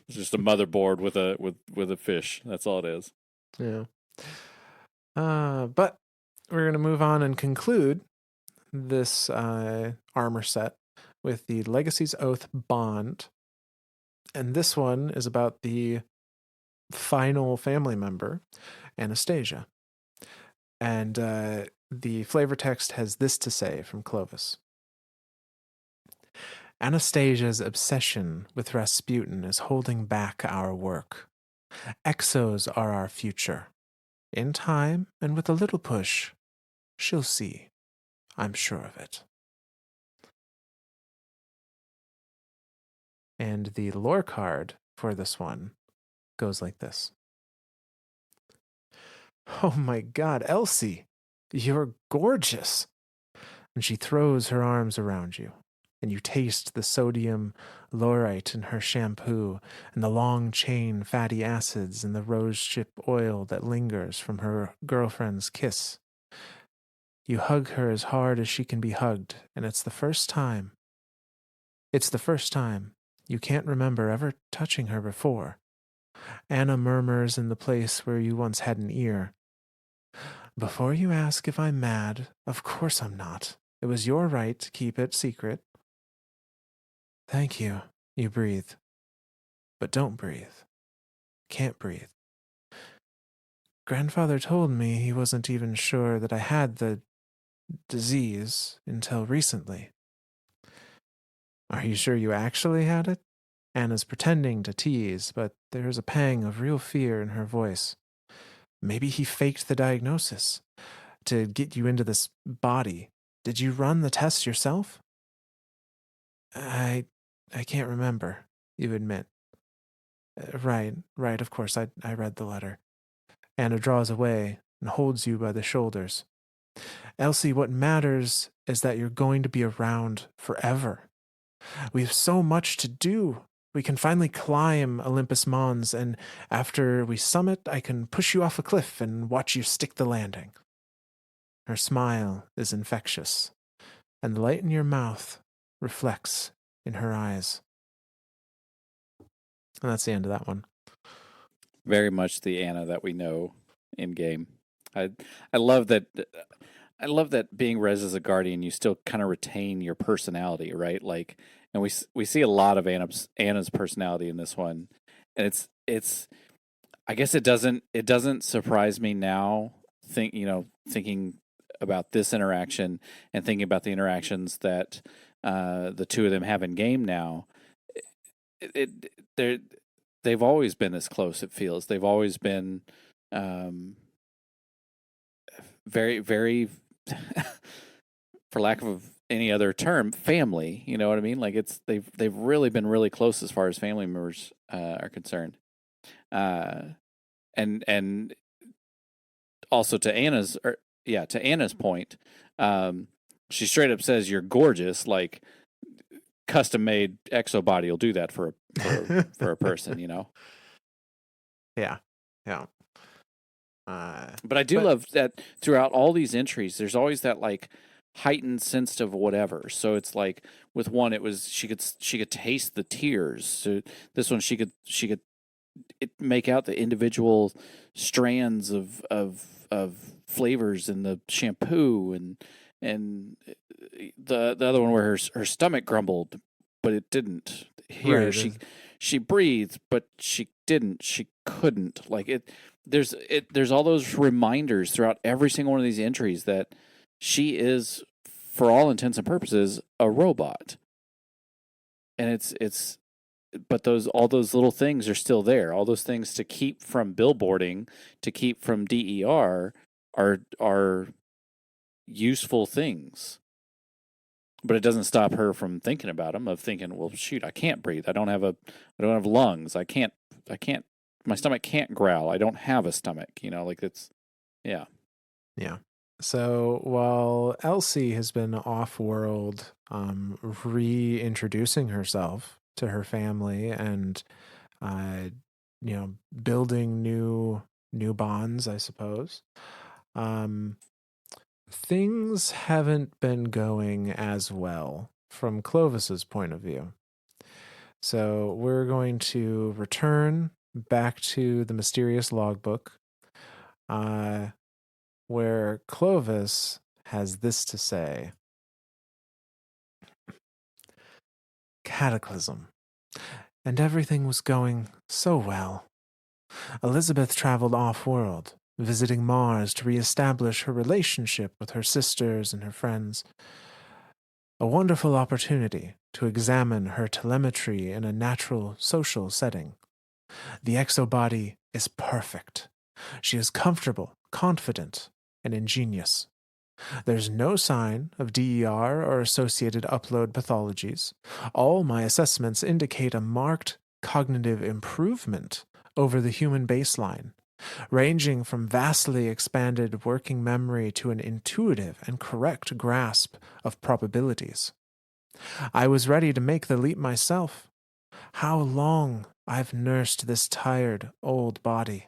It's just a motherboard with a fish. That's all it is.
Yeah. But we're going to move on and conclude this armor set with the Legacy's Oath Bond. And this one is about the final family member, Anastasia. And the flavor text has this to say from Clovis: Anastasia's obsession with Rasputin is holding back our work. Exos are our future. In time, and with a little push, she'll see. I'm sure of it. And the lore card for this one goes like this: Oh my god, Elsie, you're gorgeous. And she throws her arms around you, and you taste the sodium laurite in her shampoo, and the long chain fatty acids and the rosehip oil that lingers from her girlfriend's kiss. You hug her as hard as she can be hugged, and it's the first time. It's the first time. You can't remember ever touching her before. Anna murmurs in the place where you once had an ear. Before you ask if I'm mad, of course I'm not. It was your right to keep it secret. Thank you, you breathe. But don't breathe. Can't breathe. Grandfather told me he wasn't even sure that I had the disease until recently. Are you sure you actually had it? Anna's pretending to tease, but there's a pang of real fear in her voice. Maybe he faked the diagnosis to get you into this body. Did you run the test yourself? I I can't remember, you admit. Right, of course, I read the letter. Anna draws away and holds you by the shoulders. Elsie, what matters is that you're going to be around forever. We have so much to do. We can finally climb Olympus Mons, and after we summit, I can push you off a cliff and watch you stick the landing. Her smile is infectious, and the light in your mouth reflects in her eyes. And that's the end of that one.
Very much the Anna that we know in game. I I love that. I love that being res as a guardian, you still kind of retain your personality, right? Like, and we see a lot of Anna's personality in this one, and it's. I guess it doesn't surprise me now. Thinking about this interaction and thinking about the interactions that the two of them have in game now. It they're they've always been this close. It feels they've always been um, very very for lack of any other term, family. You know what I mean? Like they've really been really close as far as family members are concerned. Uh, and also to Anna's point, um, she straight up says you're gorgeous. Like custom made exo body will do that for a person, you know.
Yeah. Yeah. Uh,
But I do
but
love that throughout all these entries, there's always that like heightened sense of whatever. So it's like with one, it was she could taste the tears. So this one, she could make out the individual strands of flavors in the shampoo, and the other one where her stomach grumbled, but it didn't. Here
right.
she breathed, but she didn't. She couldn't. Like it. There's all those reminders throughout every single one of these entries that she is, for all intents and purposes, a robot, and it's but those all those little things are still there. All those things to keep from billboarding, to keep from DER, are useful things. But it doesn't stop her from thinking about them. Of thinking, well, shoot, I can't breathe. I don't have lungs. I can't. My stomach can't growl. I don't have a stomach. You know, like it's, yeah.
Yeah. So while Elsie has been off world, reintroducing herself to her family and, uh, building new bonds, I suppose. Um, Things haven't been going as well from Clovis's point of view. So we're going to return back to the mysterious logbook, uh, where Clovis has this to say: Cataclysm. And everything was going so well. Elizabeth traveled off world, visiting Mars to reestablish her relationship with her sisters and her friends. A wonderful opportunity to examine her telemetry in a natural social setting. The exobody is perfect. She is comfortable, confident, and ingenious. There's no sign of DER or associated upload pathologies. All my assessments indicate a marked cognitive improvement over the human baseline, ranging from vastly expanded working memory to an intuitive and correct grasp of probabilities. I was ready to make the leap myself. How long I've nursed this tired, old body.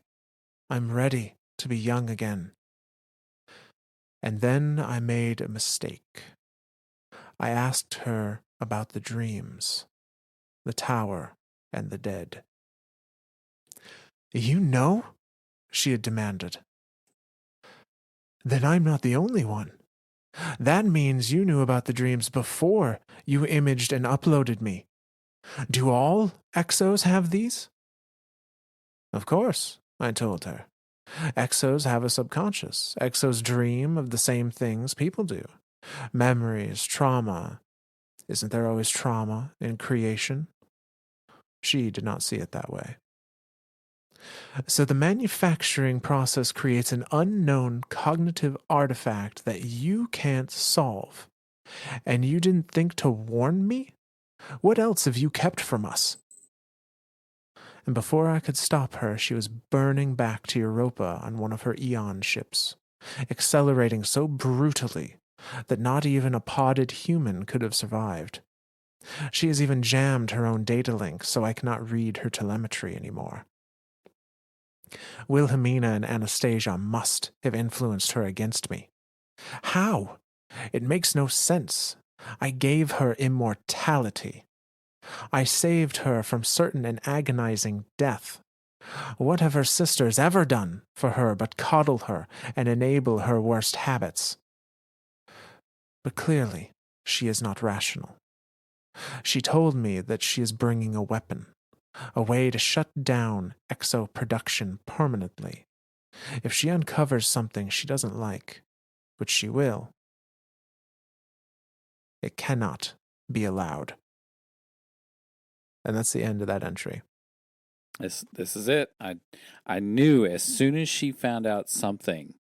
I'm ready to be young again. And then I made a mistake. I asked her about the dreams, the tower, and the dead. You know? She had demanded. Then I'm not the only one. That means you knew about the dreams before you imaged and uploaded me. Do all exos have these? Of course, I told her. Exos have a subconscious. Exos dream of the same things people do. Memories, trauma. Isn't there always trauma in creation? She did not see it that way. So the manufacturing process creates an unknown cognitive artifact that you can't solve. And you didn't think to warn me? What else have you kept from us? And before I could stop her, she was burning back to Europa on one of her Eon ships, accelerating so brutally that not even a podded human could have survived. She has even jammed her own data link so I cannot read her telemetry anymore. Wilhelmina and Anastasia must have influenced her against me. How? It makes no sense. I gave her immortality. I saved her from certain and agonizing death. What have her sisters ever done for her but coddle her and enable her worst habits? But clearly, she is not rational. She told me that she is bringing a weapon, a way to shut down exo production permanently. If she uncovers something she doesn't like, which she will, it cannot be allowed. And that's the end of that entry.
This is it. I knew as soon as she found out something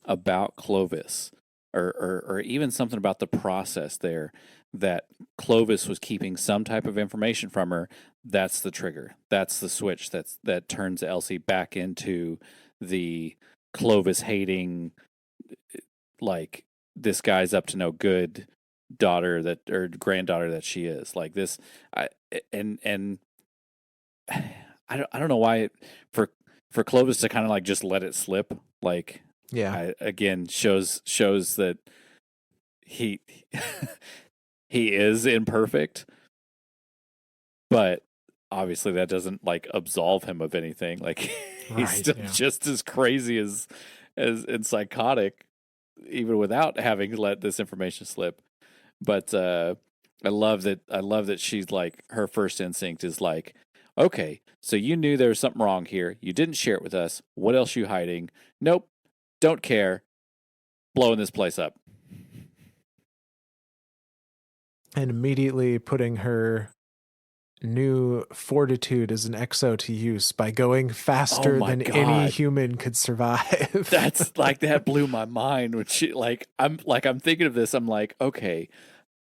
about Clovis, or even something about the process there, that Clovis was keeping some type of information from her. That's the trigger. That's the switch that turns Elsie back into the Clovis hating, like, this guy's up to no good daughter that, or granddaughter that she is. Like this, I and I don't know why for for Clovis to kind of like just let it slip, like
Yeah.
I again shows that he he is imperfect, but obviously that doesn't like absolve him of anything. Like he's
Right.
still
Yeah.
just as crazy as and psychotic, even without having let this information slip. But I love that she's like her first instinct is like, okay, so you knew there was something wrong here. You didn't share it with us. What else you hiding? Nope, don't care. Blowing this place up.
And immediately putting her new fortitude as an exo to use by going
Oh
faster
my
than any
god.
human could survive.
That's like that blew my mind when she I'm thinking of this. I'm like, okay,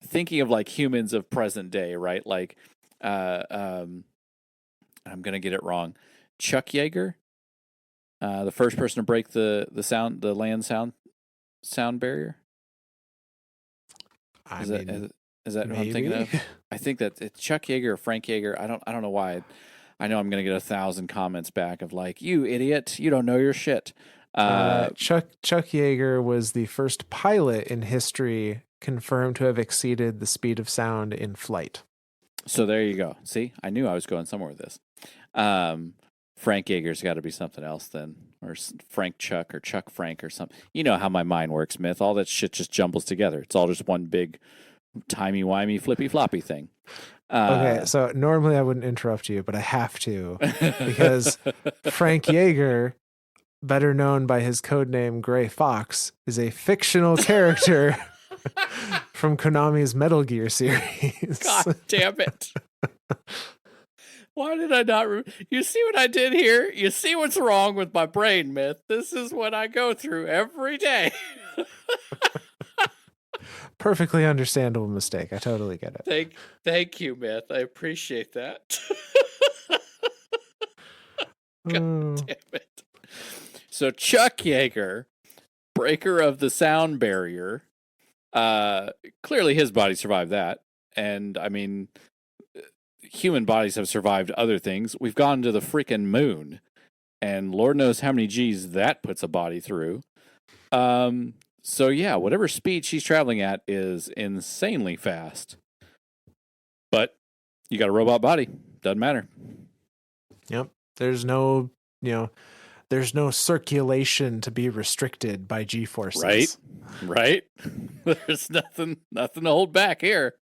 thinking of like humans of present day, right? Like, uh, um, I'm gonna get it wrong. Chuck Yeager, the first person to break the land sound barrier.
I
Is that
mean,
is that who I'm thinking
maybe.
of? I think that it's Chuck Yeager or Frank Yeager. I don't know why. I know I'm gonna get 1,000 comments back of like, you idiot, you don't know your shit.
Chuck Yeager was the first pilot in history confirmed to have exceeded the speed of sound in flight.
So there you go. See, I knew I was going somewhere with this. Um, Frank Yeager's got to be something else then, or Frank Chuck or Chuck Frank or something. You know how my mind works, Myth. All that shit just jumbles together. It's all just one big timey wimey flippy floppy thing.
Okay,
Uh,
so normally I wouldn't interrupt you, but I have to because Frank Yeager, better known by his codename Gray Fox, is a fictional character from Konami's Metal Gear series.
God damn it! Why did I not? You see what I did here? You see what's wrong with my brain, Myth? This is what I go through every day.
Perfectly understandable mistake. I totally get it.
Thank you, Myth. I appreciate that. God
Mm,
damn it. So Chuck Yeager, breaker of the sound barrier, clearly his body survived that. And I mean, human bodies have survived other things. We've gone to the freaking moon, and Lord knows how many G's that puts a body through. So yeah, whatever speed she's traveling at is insanely fast. But you got a robot body. Doesn't matter.
yep. There's no, you know, there's no circulation to be restricted by G
Right?
forces.
Right? There's nothing to hold back here.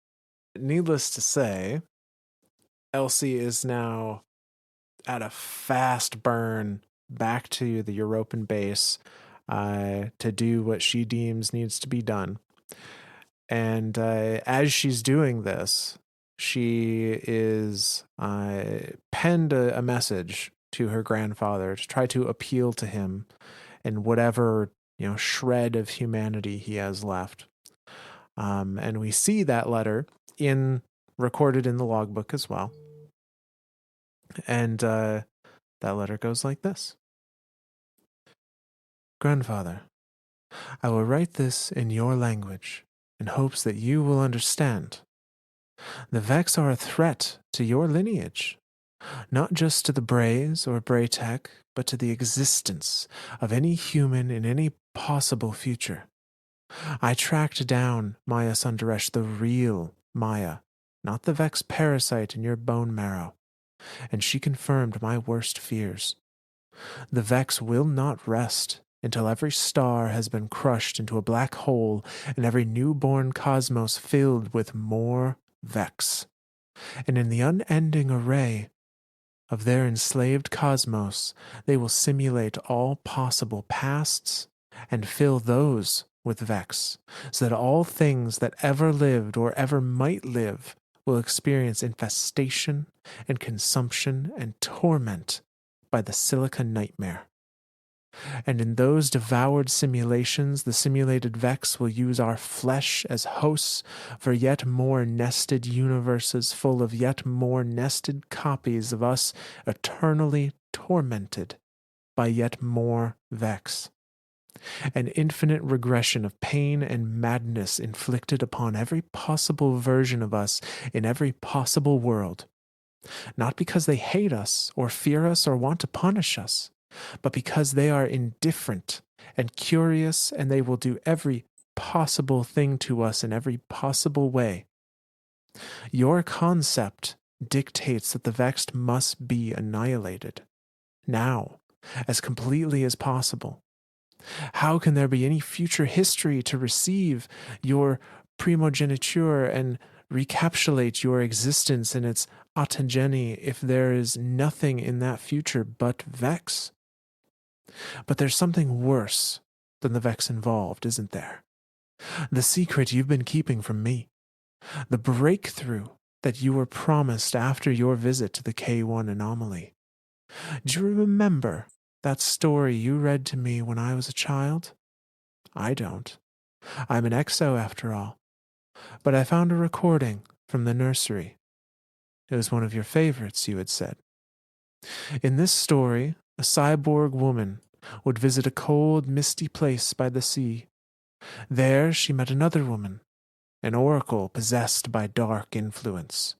Needless to say, Elsie is now at a fast burn back to the European base to do what she deems needs to be done. And as she's doing this, she is penned a message to her grandfather to try to appeal to him in whatever shred of humanity he has left. And we see that letter recorded in the logbook as well. And that letter goes like this. Grandfather, I will write this in your language in hopes that you will understand. The Vex are a threat to your lineage, not just to the Brays or Braytech, but to the existence of any human in any possible future. I tracked down Maya Sundaresh, the real Maya, not the Vex parasite in your bone marrow, and she confirmed my worst fears. The Vex will not rest until every star has been crushed into a black hole and every newborn cosmos filled with more Vex. And in the unending array of their enslaved cosmos, they will simulate all possible pasts and fill those with Vex, so that all things that ever lived or ever might live will experience infestation and consumption and torment by the silica nightmare. And in those devoured simulations, the simulated Vex will use our flesh as hosts for yet more nested universes full of yet more nested copies of us eternally tormented by yet more Vex. An infinite regression of pain and madness inflicted upon every possible version of us in every possible world. Not because they hate us or fear us or want to punish us, but because they are indifferent and curious, and they will do every possible thing to us in every possible way. Your concept dictates that the vexed must be annihilated, now, as completely as possible. How can there be any future history to receive your primogeniture and recapitulate your existence in its autogeny if there is nothing in that future but Vex? But there's something worse than the Vex involved, isn't there? The secret you've been keeping from me. The breakthrough that you were promised after your visit to the K1 anomaly. Do you remember that story you read to me when I was a child? I don't. I'm an exo after all. But I found a recording from the nursery. It was one of your favorites, you had said. In this story, a cyborg woman would visit a cold, misty place by the sea. There she met another woman, an oracle possessed by dark influence.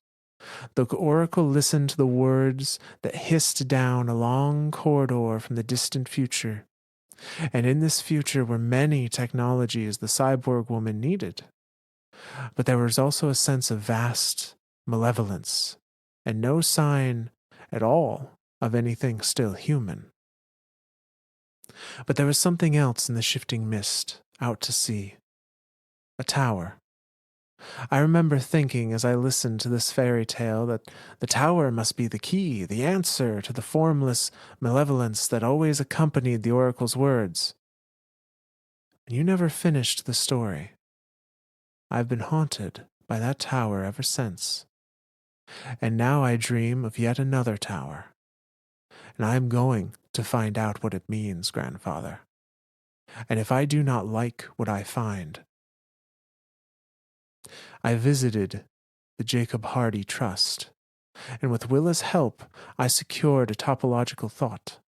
The oracle listened to the words that hissed down a long corridor from the distant future. And in this future were many technologies the cyborg woman needed. But there was also a sense of vast malevolence, and no sign at all of anything still human. But there was something else in the shifting mist, out to sea. A tower. I remember thinking as I listened to this fairy tale that the tower must be the key, the answer to the formless malevolence that always accompanied the oracle's words. And you never finished the story. I've been haunted by that tower ever since. And now I dream of yet another tower. And I am going to find out what it means, grandfather. And if I do not like what I find, I visited the Jacob Hardy Trust, and with Willa's help, I secured a topological thought,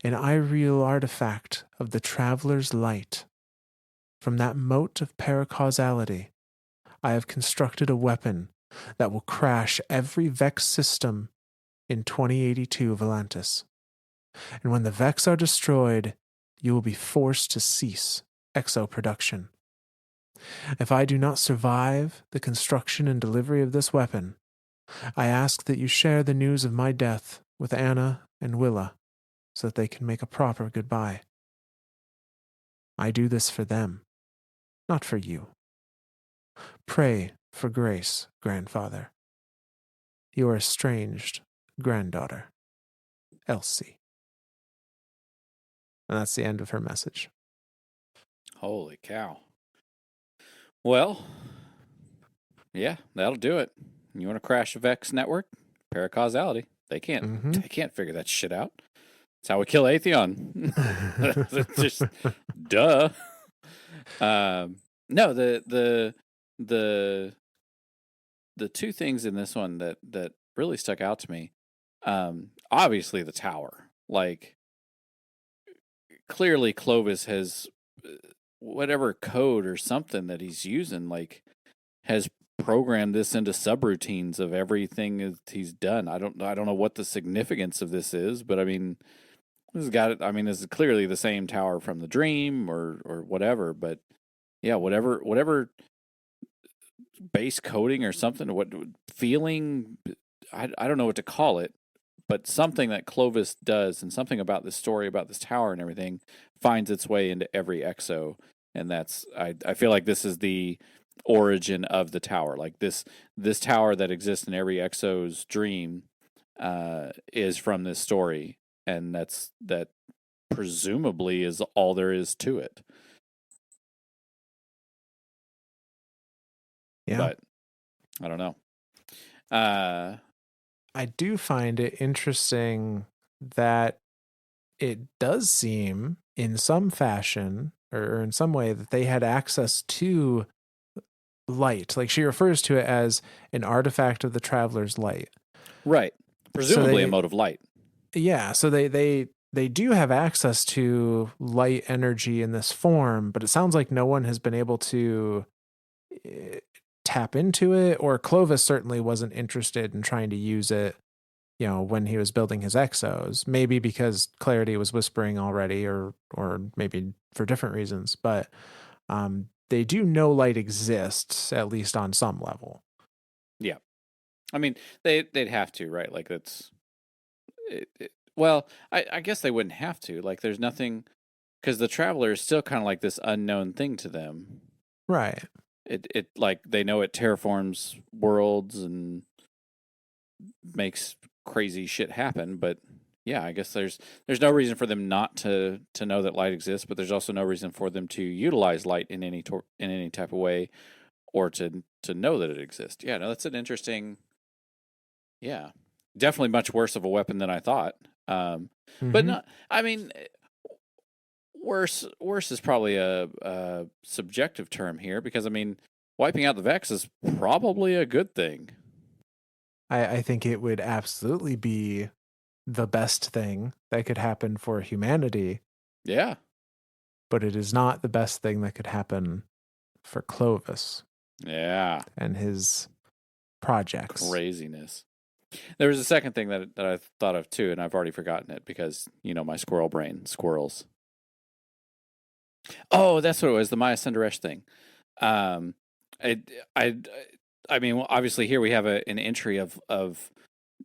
an irreal artifact of the Traveler's Light. From that mote of paracausality, I have constructed a weapon that will crash every Vex system in 2082 Volantis. And when the Vex are destroyed, you will be forced to cease exo production. If I do not survive the construction and delivery of this weapon, I ask that you share the news of my death with Anna and Willa so that they can make a proper goodbye. I do this for them, not for you. Pray for grace, grandfather. Your estranged granddaughter, Elsie. And that's the end of her message.
Holy cow. Well, yeah, that'll do it. You want to crash a Vex network? Paracausality. They can't figure that shit out. That's how we kill Atheon. That's just duh. No, the two things in this one that really stuck out to me. Obviously the tower. Like, clearly Clovis has whatever code or something that he's using, like, has programmed this into subroutines of everything that he's done. I don't know what the significance of this is, but I mean, this is clearly the same tower from the dream or whatever. But yeah, whatever base coding or something, what feeling, I don't know what to call it, but something that Clovis does and something about this story, about this tower and everything, finds its way into every exo. And that's, I feel like this is the origin of the tower. Like this tower that exists in every exo's dream is from this story. And that presumably is all there is to it.
Yeah.
But I don't know.
I do find it interesting that it does seem in some fashion or in some way that they had access to light. Like, she refers to it as an artifact of the Traveler's Light.
Right. Presumably a mode of light.
Yeah, so they do have access to light energy in this form, but it sounds like no one has been able to tap into it, or Clovis certainly wasn't interested in trying to use it, when he was building his exos. Maybe because Clarity was whispering already, or maybe for different reasons. But they do know light exists, at least on some level.
Yeah. I mean, they'd have to, right? Like that's well, I guess they wouldn't have to. Like there's nothing, because the Traveler is still kind of like this unknown thing to them.
Right.
It like they know it terraforms worlds and makes crazy shit happen, but yeah, I guess there's no reason for them not to know that light exists, but there's also no reason for them to utilize light in any type of way, or to know that it exists. Yeah, no, that's an interesting. Yeah, definitely much worse of a weapon than I thought. But not. I mean, worse is probably a subjective term here, because I mean, wiping out the Vex is probably a good thing.
I think it would absolutely be the best thing that could happen for humanity.
Yeah.
But it is not the best thing that could happen for Clovis.
Yeah.
And his projects.
Craziness. There was a second thing that I thought of too, and I've already forgotten it because, my squirrel brain, squirrels. Oh, that's what it was, the Maya Sundaresh thing. I mean, well, obviously here we have an entry of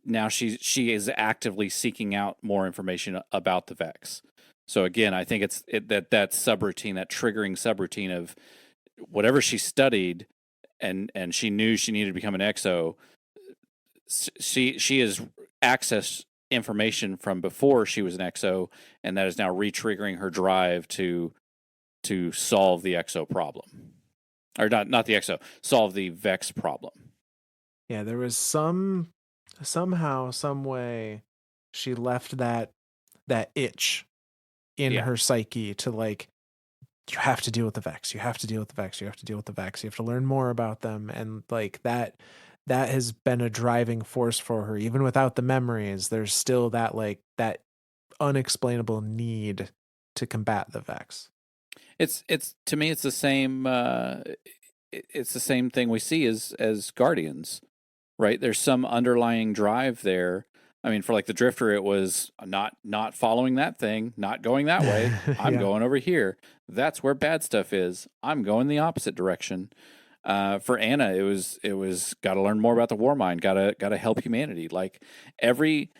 now she is actively seeking out more information about the Vex. So again, I think that subroutine, that triggering subroutine of whatever she studied and she knew she needed to become an exo. She has accessed information from before she was an exo, and that is now re-triggering her drive to solve the exo problem. Or not the exo, solve the Vex problem.
Yeah, there was somehow, some way she left that itch in her psyche to like, you have to deal with the Vex. You have to deal with the Vex. You have to deal with the Vex. You have to learn more about them. And like that has been a driving force for her. Even without the memories, there's still that like that unexplainable need to combat the Vex.
It's to me, it's the same. It's the same thing we see as Guardians, right? There's some underlying drive there. I mean, for like the Drifter, it was not following that thing, not going that way. I'm going over here. That's where bad stuff is. I'm going the opposite direction. For Anna, it was got to learn more about the war mind. Got to help humanity. Like every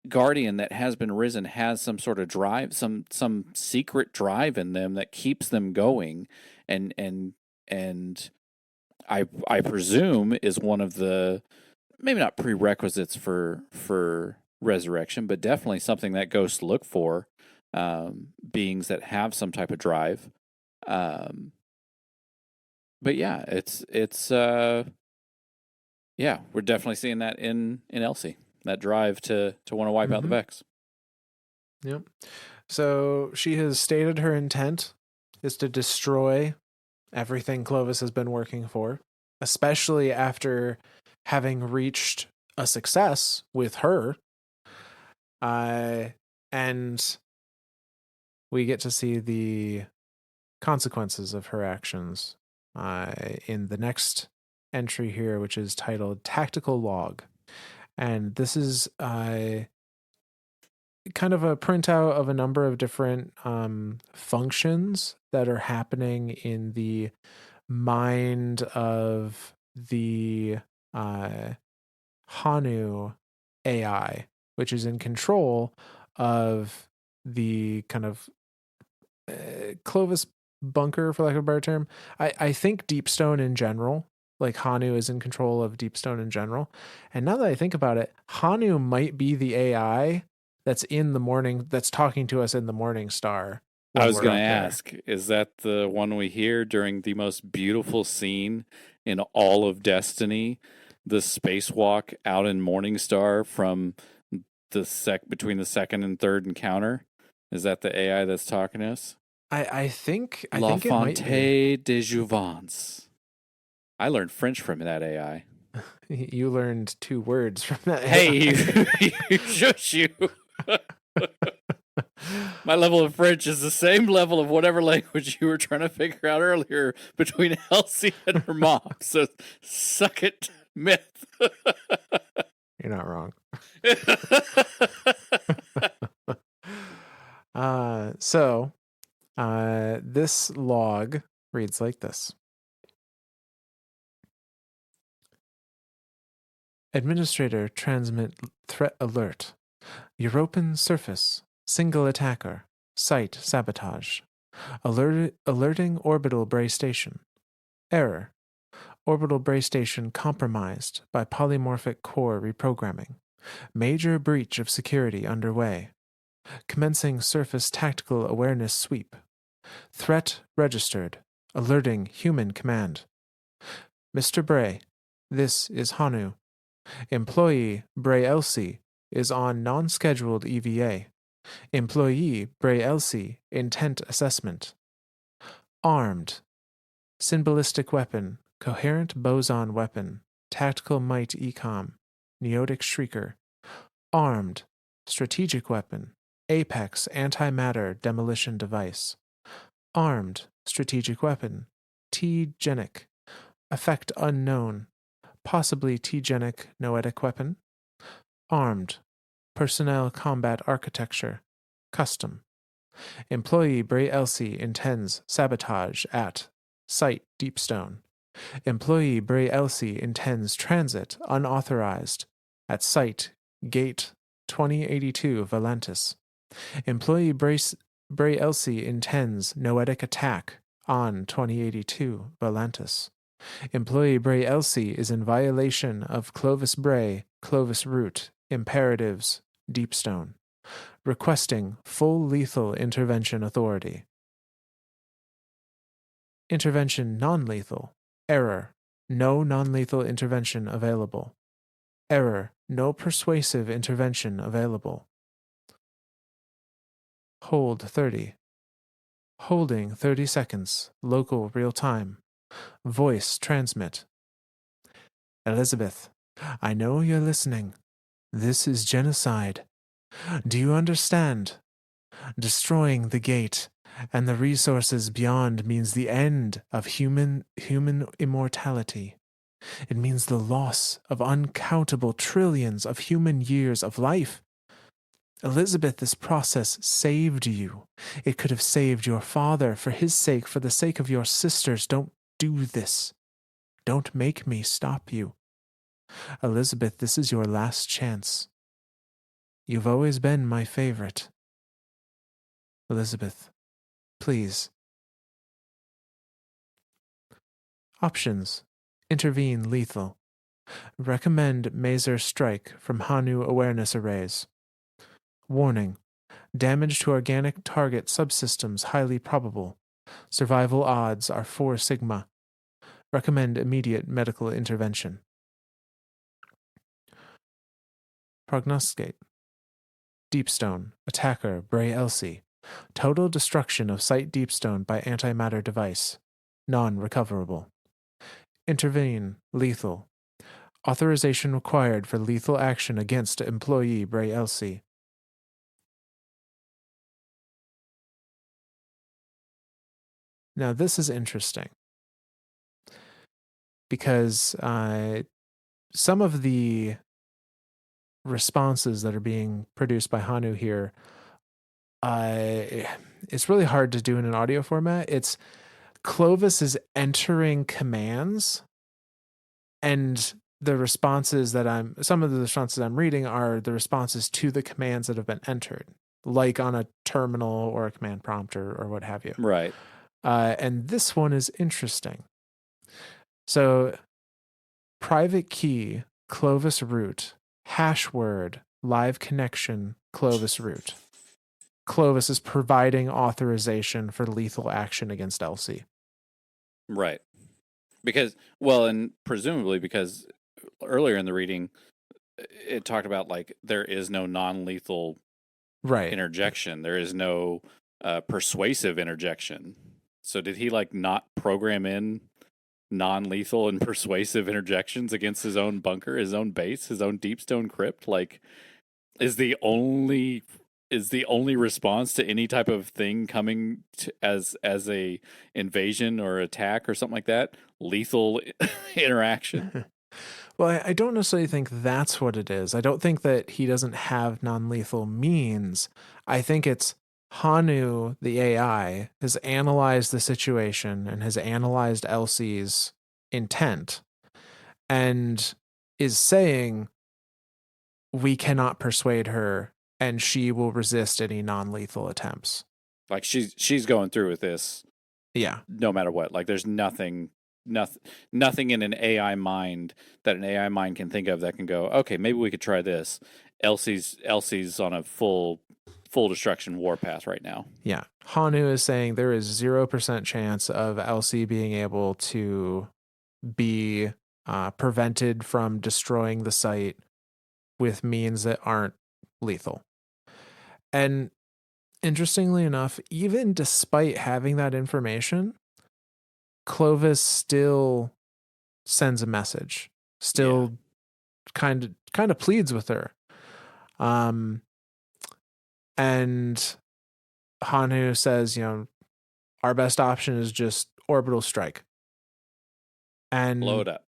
Guardian that has been risen has some sort of drive, some secret drive in them that keeps them going, and I presume is one of the, maybe not prerequisites for resurrection, but definitely something that ghosts look for, beings that have some type of drive. But yeah, it's yeah, we're definitely seeing that in Elsie. That drive to want to wipe out the Vex.
Yep. So she has stated her intent is to destroy everything Clovis has been working for, especially after having reached a success with her. And we get to see the consequences of her actions in the next entry here, which is titled Tactical Log. And this is kind of a printout of a number of different functions that are happening in the mind of the Hanu AI, which is in control of the kind of Clovis bunker, for lack of a better term. I think Deepstone in general, like Hanu is in control of Deepstone in general. And now that I think about it, Hanu might be the AI that's in the morning, that's talking to us in the Morning Star.
I was going to ask, is that the one we hear during the most beautiful scene in all of Destiny, the spacewalk out in Morning Star from the between the second and third encounter? Is that the AI that's talking to us?
I think
La
think it might
Fontaine de Jouvence. I learned French from that AI.
You learned 2 words from that.
Hey, you shush you. My level of French is the same level of whatever language you were trying to figure out earlier between Elsie and her mom. So suck it, myth.
You're not wrong. This log reads like this. Administrator transmit threat alert. European surface. Single attacker. Site sabotage. Alerting orbital Bray station. Error. Orbital Bray station compromised by polymorphic core reprogramming. Major breach of security underway. Commencing surface tactical awareness sweep. Threat registered. Alerting human command. Mr. Bray, this is Hanu. Employee Bray Elsie is on non-scheduled EVA. Employee Bray Elsie intent assessment. Armed. Symbolistic weapon. Coherent boson weapon. Tactical might ecom. Neotic shrieker. Armed. Strategic weapon. Apex antimatter demolition device. Armed. Strategic weapon. T-genic. Effect unknown. Possibly T-genic noetic weapon. Armed. Personnel combat architecture. Custom. Employee Bray Elsie intends sabotage at Site Deepstone. Employee Bray Elsie intends transit unauthorized at Site Gate 2082 Valentis. Employee Bray Elsie intends noetic attack on 2082 Valentis. Employee Bray Elsie is in violation of Clovis Bray, Clovis Root, Imperatives, Deepstone. Requesting full lethal intervention authority. Intervention non-lethal. Error. No non-lethal intervention available. Error. No persuasive intervention available. Hold 30. Holding 30 seconds. Local real time. Voice transmit. Elizabeth, I know you're listening. This is genocide. Do you understand? Destroying the gate and the resources beyond means the end of human immortality. It means the loss of uncountable trillions of human years of life. Elizabeth, this process saved you. It could have saved your father. For his sake, for the sake of your sisters, don't do this. Don't make me stop you. Elizabeth, this is your last chance. You've always been my favorite. Elizabeth, please. Options. Intervene lethal. Recommend Maser strike from Hanu awareness arrays. Warning. Damage to organic target subsystems highly probable. Survival odds are 4 sigma. Recommend immediate medical intervention. Prognosticate. Deepstone. Attacker Bray Elsie. Total destruction of Site Deepstone by antimatter device. Non-recoverable. Intervene. Lethal. Authorization required for lethal action against employee Bray Elsie. Now this is interesting because some of the responses that are being produced by Hanu here, it's really hard to do in an audio format. It's Clovis is entering commands, and some of the responses I'm reading are the responses to the commands that have been entered, like on a terminal or a command prompt or what have you.
Right.
And this one is interesting. So, private key, Clovis root, hash word, live connection, Clovis root. Clovis is providing authorization for lethal action against Elsie.
Right. Because, well, and presumably because earlier in the reading, it talked about like there is no non-lethal interjection. There is no persuasive interjection. So did he like not program in non-lethal and persuasive interjections against his own bunker, his own base, his own Deepstone crypt? Like, is the only is the only response to any type of thing coming as a invasion or attack or something like that, lethal interaction.
Well, I don't necessarily think that's what it is. I don't think that he doesn't have non lethal means. I think it's Hanu, the AI, has analyzed the situation and has analyzed Elsie's intent and is saying, we cannot persuade her and she will resist any non lethal attempts.
Like she's going through with this
Yeah.
no matter what. Like there's nothing in an AI mind that an AI mind can think of that can go, okay, maybe we could try this. Elsie's on a full destruction warpath right now.
Yeah. Hanu is saying there is 0% chance of Elsie being able to be prevented from destroying the site with means that aren't lethal. And interestingly enough, even despite having that information, Clovis still sends a message, still kind of pleads with her. And Hanu says, our best option is just orbital strike. And
blow it up.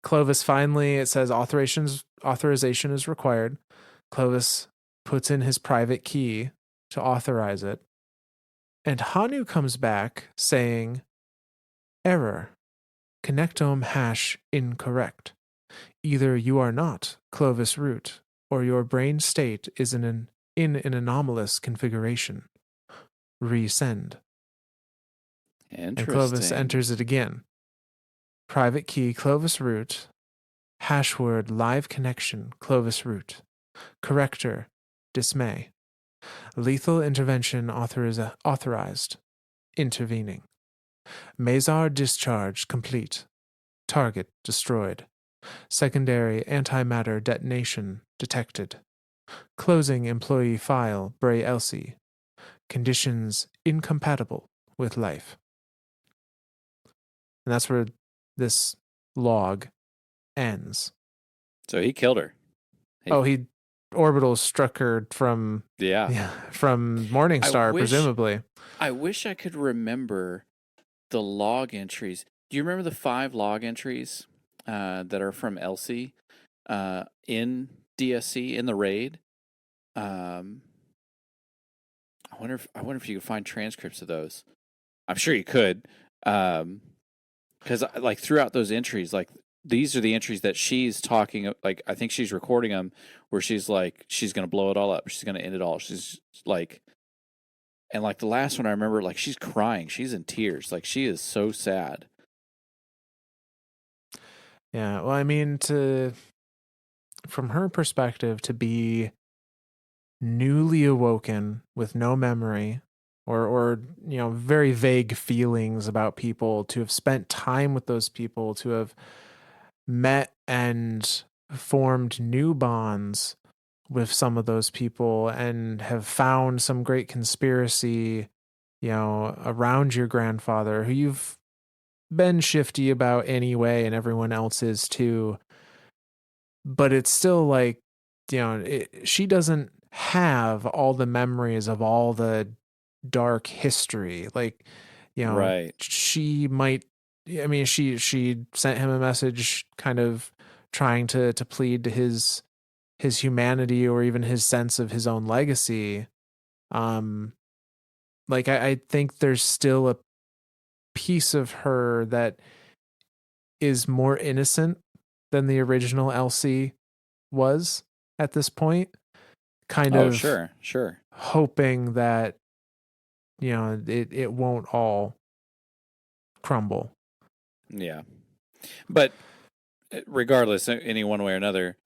Clovis finally, it says authorization is required. Clovis puts in his private key to authorize it. And Hanu comes back saying, error, connectome hash incorrect. Either you are not Clovis root, or your brain state is in an anomalous configuration. Resend. And Clovis
Interesting.
enters it again. Private key Clovis root, hash word live connection Clovis root, corrector dismay, lethal intervention authorized, intervening, Mazar discharge complete, target destroyed, secondary antimatter detonation detected, closing employee file Bray Elsie, conditions incompatible with life. And that's where this log ends.
So he killed her.
He orbital struck her from from Morningstar, presumably.
I wish I could remember the log entries. Do you remember the 5 log entries that are from Elsie in DSC in the raid? I wonder if you could find transcripts of those. I'm sure you could, because like throughout those entries, like these are the entries that she's talking. Like I think she's recording them, where she's like she's gonna blow it all up. She's gonna end it all. She's like, and like the last one I remember, like she's crying. She's in tears. Like she is so sad.
Yeah, well, I mean, from her perspective, to be newly awoken with no memory or very vague feelings about people, to have spent time with those people, to have met and formed new bonds with some of those people and have found some great conspiracy, around your grandfather who you've been shifty about anyway, and everyone else is too. But it's still like, she doesn't have all the memories of all the dark history. Like,
Right.
she might, I mean, she sent him a message kind of trying to plead to his humanity or even his sense of his own legacy. Like I think there's still a piece of her that is more innocent than the original Elsie was at this point, kind of
sure.
hoping that it won't all crumble.
Yeah. But regardless, any one way or another,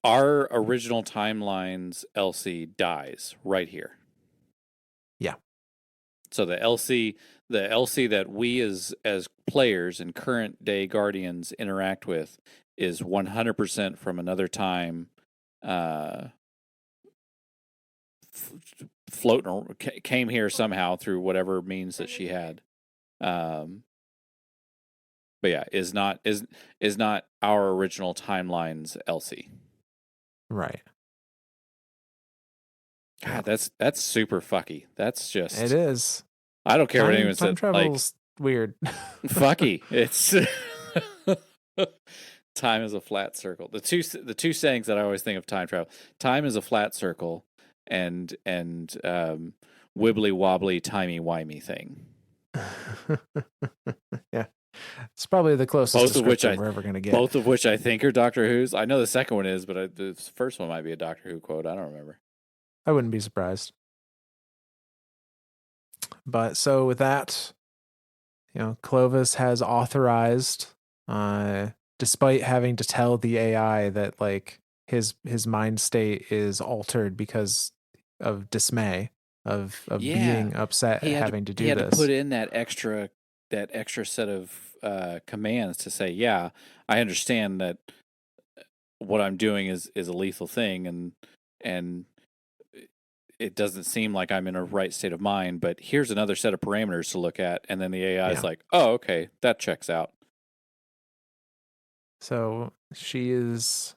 our original timelines Elsie dies right here.
Yeah.
So the Elsie that we as players and current day Guardians interact with is 100% from another time, floating came here somehow through whatever means that she had. But yeah, is not our original timelines Elsie.
Right. Yeah,
God, that's super fucky. That's
it
just
is.
I don't care what anyone
Time
said. Like
travel's weird.
fucky. It's time is a flat circle. The two sayings that I always think of time travel: time is a flat circle, and wibbly wobbly timey wimey thing.
Yeah, it's probably the closest
Both of which
description
I
we're ever gonna get.
both of which I think are Doctor Who's. I know the second one is, but the first one might be a Doctor Who quote. I don't remember.
I wouldn't be surprised. But so with that, Clovis has authorized, uh, despite having to tell the AI that like his mind state is altered because of dismay of
Yeah,
being upset
he
at
had to
having to
he
do
had to put
this.
in that extra set of commands to say, yeah, I understand that what I'm doing is a lethal thing, and it doesn't seem like I'm in a right state of mind. But here's another set of parameters to look at, and then the AI is
Yeah.
like, oh, okay, that checks out.
So she is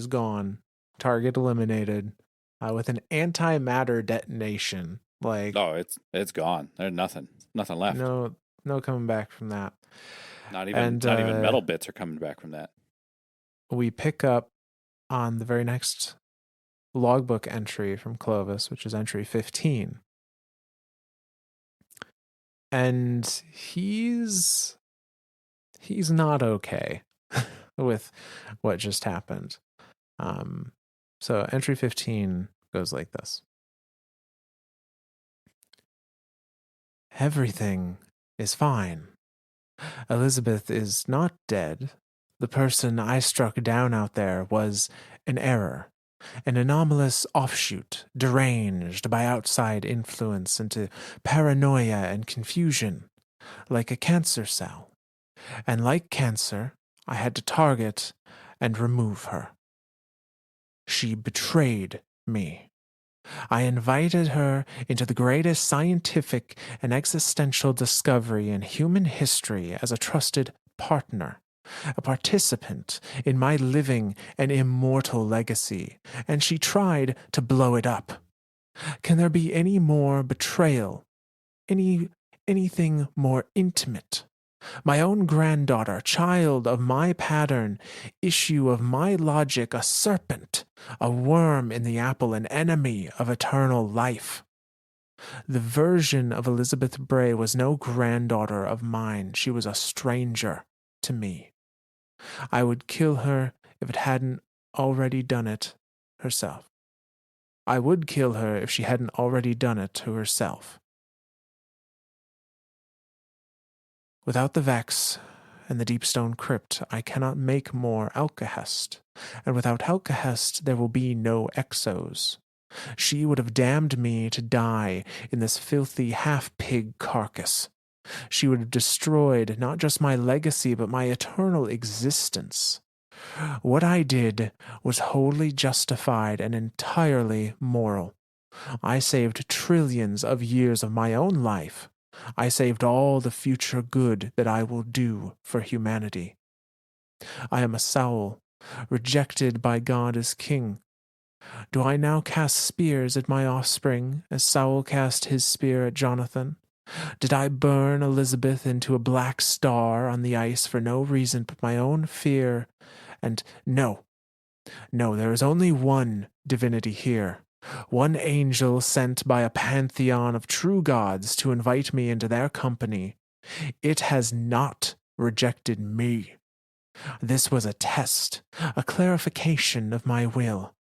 gone. Target eliminated, with an antimatter detonation. Like
Oh, it's gone. There's nothing left.
no coming back from that.
Not even
And
not even metal bits are coming back from that.
we pick up on the very next logbook entry from Clovis, which is entry 15. And he's not okay with what just happened. So entry 15 goes like this. Everything is fine. Elizabeth is not dead. The person I struck down out there was an error, an anomalous offshoot, deranged by outside influence into paranoia and confusion, like a cancer cell. And like cancer, I had to target and remove her. She betrayed me. I invited her into the greatest scientific and existential discovery in human history as a trusted partner, a participant in my living and immortal legacy, and she tried to blow it up. Can there be any more betrayal? Anything more intimate? My own granddaughter, child of my pattern, issue of my logic, a serpent, a worm in the apple, an enemy of eternal life. The version of Elizabeth Bray was no granddaughter of mine. She was a stranger to me. I would kill her if it hadn't already done it herself. I would kill her if she hadn't already done it to herself. Without the Vex and the Deepstone Crypt, I cannot make more Alcahest, and without Alcahest there will be no Exos. She would have damned me to die in this filthy half-pig carcass. She would have destroyed not just my legacy, but my eternal existence. What I did was wholly justified and entirely moral. I saved trillions of years of my own life. I saved all the future good that I will do for humanity. I am a Saul, rejected by God as king. Do I now cast spears at my offspring, as Saul cast his spear at Jonathan? Did I burn Elizabeth into a black star on the ice for no reason but my own fear? And no, there is only one divinity here. One angel sent by a pantheon of true gods to invite me into their company. It has not rejected me. This was a test, a clarification of my will.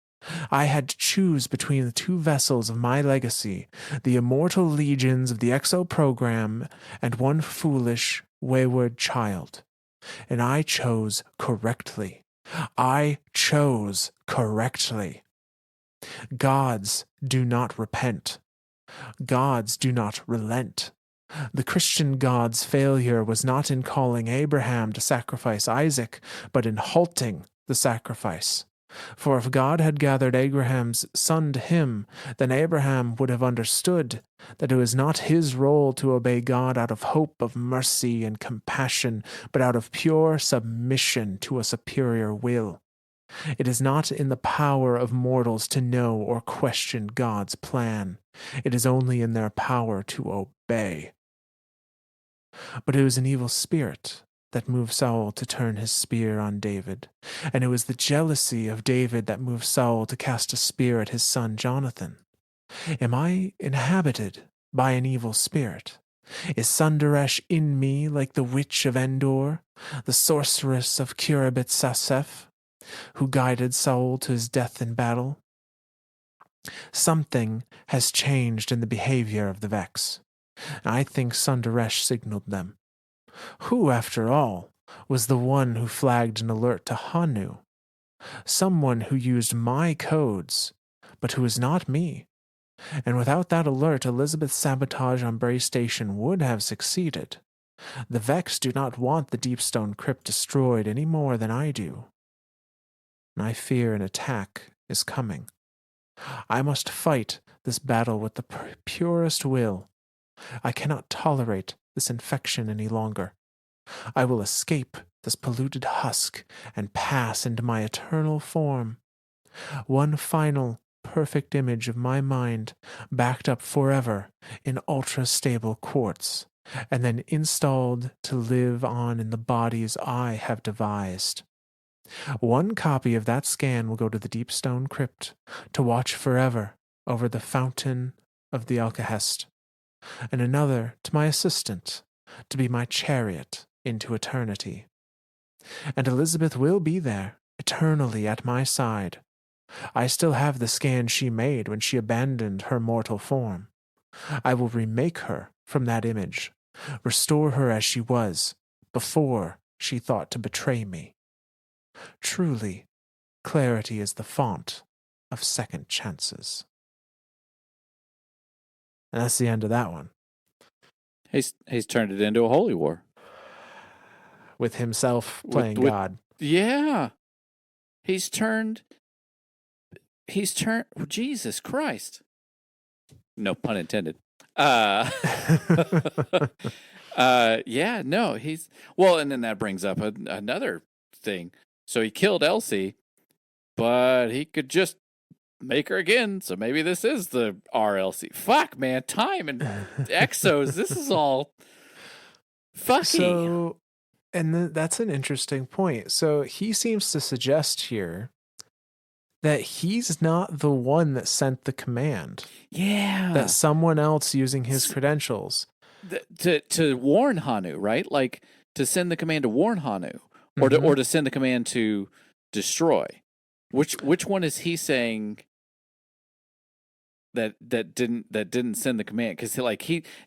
I had to choose between the two vessels of my legacy, the immortal legions of the Exo program and one foolish, wayward child. And I chose correctly. I chose correctly. Gods do not repent. Gods do not relent. The Christian God's failure was not in calling Abraham to sacrifice Isaac, but in halting the sacrifice. For if God had gathered Abraham's son to him, then Abraham would have understood that it was not his role to obey God out of hope of mercy and compassion, but out of pure submission to a superior will. It is not in the power of mortals to know or question God's plan. It is only in their power to obey. But it was an evil spirit that moved Saul to turn his spear on David, and it was the jealousy of David that moved Saul to cast a spear at his son Jonathan. Am I inhabited by an evil spirit? Is Sundaresh in me like the witch of Endor, the sorceress of Kirabit Sasef, who guided Saul to his death in battle? Something has changed in the behavior of the Vex. I think Sundaresh signaled them. Who, after all, was the one who flagged an alert to Hanu? Someone who used my codes, but who was not me. And without that alert, Elizabeth's sabotage on Bray Station would have succeeded. The Vex do not want the Deepstone Crypt destroyed any more than I do. And I fear an attack is coming. I must fight this battle with the purest will. I cannot tolerate this infection any longer. I will escape this polluted husk and pass into my eternal form. One final, perfect image of my mind, backed up forever in ultra-stable quartz, and then installed to live on in the bodies I have devised. One copy of that scan will go to the Deepstone Crypt to watch forever over the fountain of the Alcahest, and another to my assistant to be my chariot into eternity. And Elizabeth will be there, eternally at my side. I still have the scan she made when she abandoned her mortal form. I will remake her from that image, restore her as she was, before she thought to betray me. Truly, clarity is the font of second chances. And that's the end of that one.
He's turned it into a holy war.
With himself playing God.
Yeah. He's turned Jesus Christ. No pun intended. Yeah, no, and then that brings up another thing. So he killed Elsie, but he could just make her again. So maybe this is the RLC. Fuck, man, time and exos. This is all fucky.
So, and that's an interesting point. So he seems to suggest here that he's not the one that sent the command.
Yeah.
That someone else using his credentials.
To warn Hanu, right? Like to send the command to warn Hanu, or to send the command to destroy. Which one is he saying that didn't send the command? Because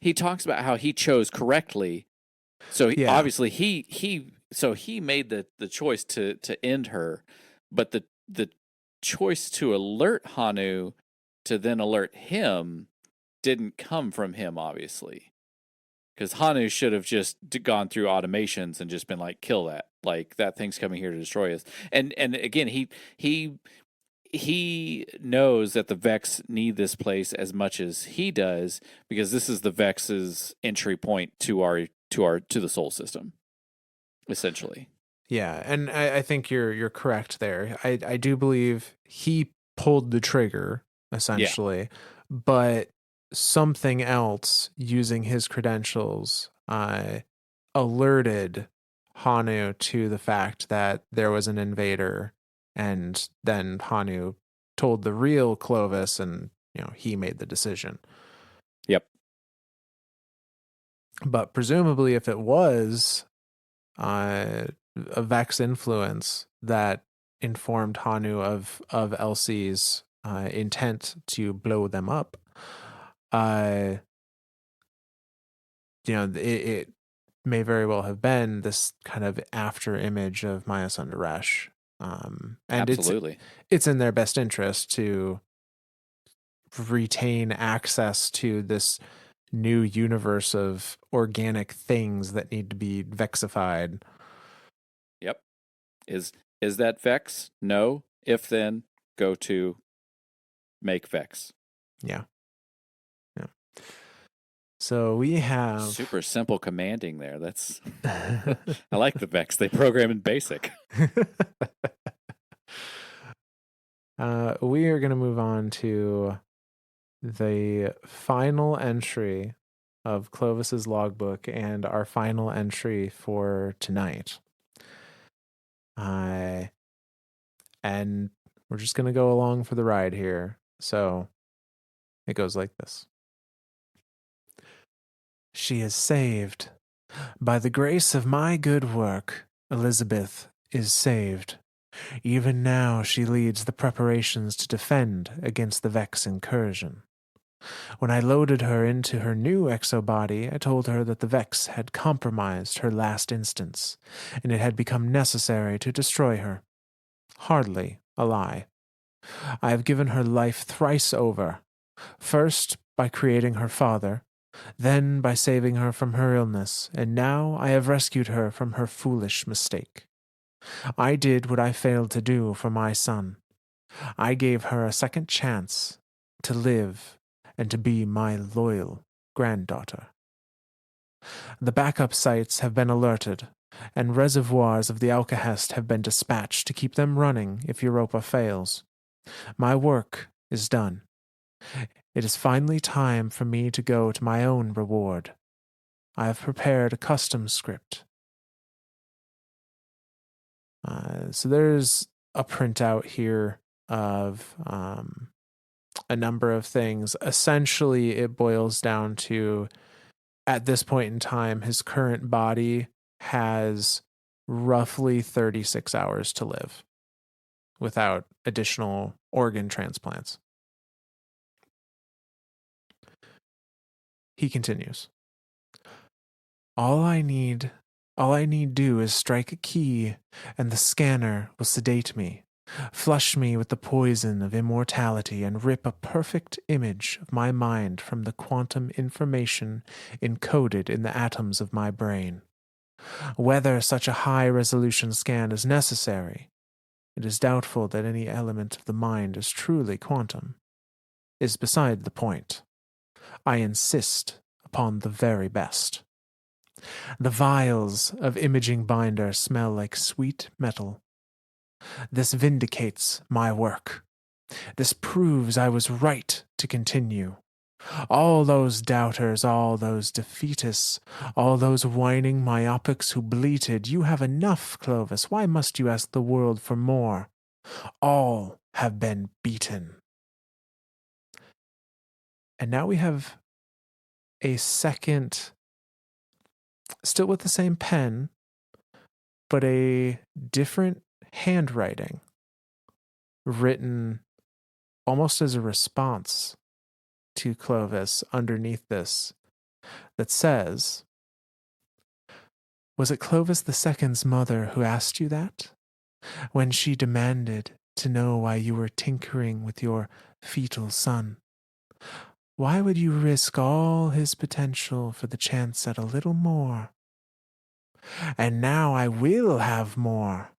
he talks about how he chose correctly. So obviously he made the choice to end her, but the choice to alert Hanu to then alert him didn't come from him, obviously. Because Hanu should have just gone through automations and just been like, kill that. Like, that thing's coming here to destroy us. And again, he knows that the Vex need this place as much as he does, because this is the Vex's entry point to the Soul System, essentially.
Yeah, and I think you're correct there. I do believe he pulled the trigger, essentially, but something else using his credentials alerted Hanu to the fact that there was an invader, and then Hanu told the real Clovis, and he made the decision.
Yep.
But presumably, if it was a Vex influence that informed Hanu of Elsie's intent to blow them up, it may very well have been this kind of after image of Maya Sundaresh. And
absolutely,
it's in their best interest to retain access to this new universe of organic things that need to be vexified.
Yep. Is that Vex? No. If then, go to make Vex.
Yeah. So we have
super simple commanding there. That's I like the Vex. They program in BASIC.
We are going to move on to the final entry of Clovis's logbook and our final entry for tonight. And we're just going to go along for the ride here. So it goes like this. She is saved. By the grace of my good work, Elizabeth is saved. Even now she leads the preparations to defend against the Vex incursion. When I loaded her into her new exobody, I told her that the Vex had compromised her last instance, and it had become necessary to destroy her. Hardly a lie. I have given her life thrice over, first by creating her father, then by saving her from her illness, and now I have rescued her from her foolish mistake. I did what I failed to do for my son. I gave her a second chance to live and to be my loyal granddaughter. The backup sites have been alerted, and reservoirs of the Alcahest have been dispatched to keep them running if Europa fails. My work is done. It is finally time for me to go to my own reward. I have prepared a custom script. So there's a printout here of a number of things. Essentially, it boils down to, at this point in time, his current body has roughly 36 hours to live without additional organ transplants. He continues. All I need do is strike a key, and the scanner will sedate me, flush me with the poison of immortality, and rip a perfect image of my mind from the quantum information encoded in the atoms of my brain. Whether such a high-resolution scan is necessary, it is doubtful that any element of the mind is truly quantum, is beside the point. I insist upon the very best. The vials of imaging binder smell like sweet metal. This vindicates my work. This proves I was right to continue. All those doubters, all those defeatists, all those whining myopics who bleated, "You have enough, Clovis. Why must you ask the world for more?" All have been beaten. And now we have a second, still with the same pen, but a different handwriting written almost as a response to Clovis underneath this that says, "Was it Clovis II's mother who asked you that? When she demanded to know why you were tinkering with your fetal son? Why would you risk all his potential for the chance at a little more? And now I will have more.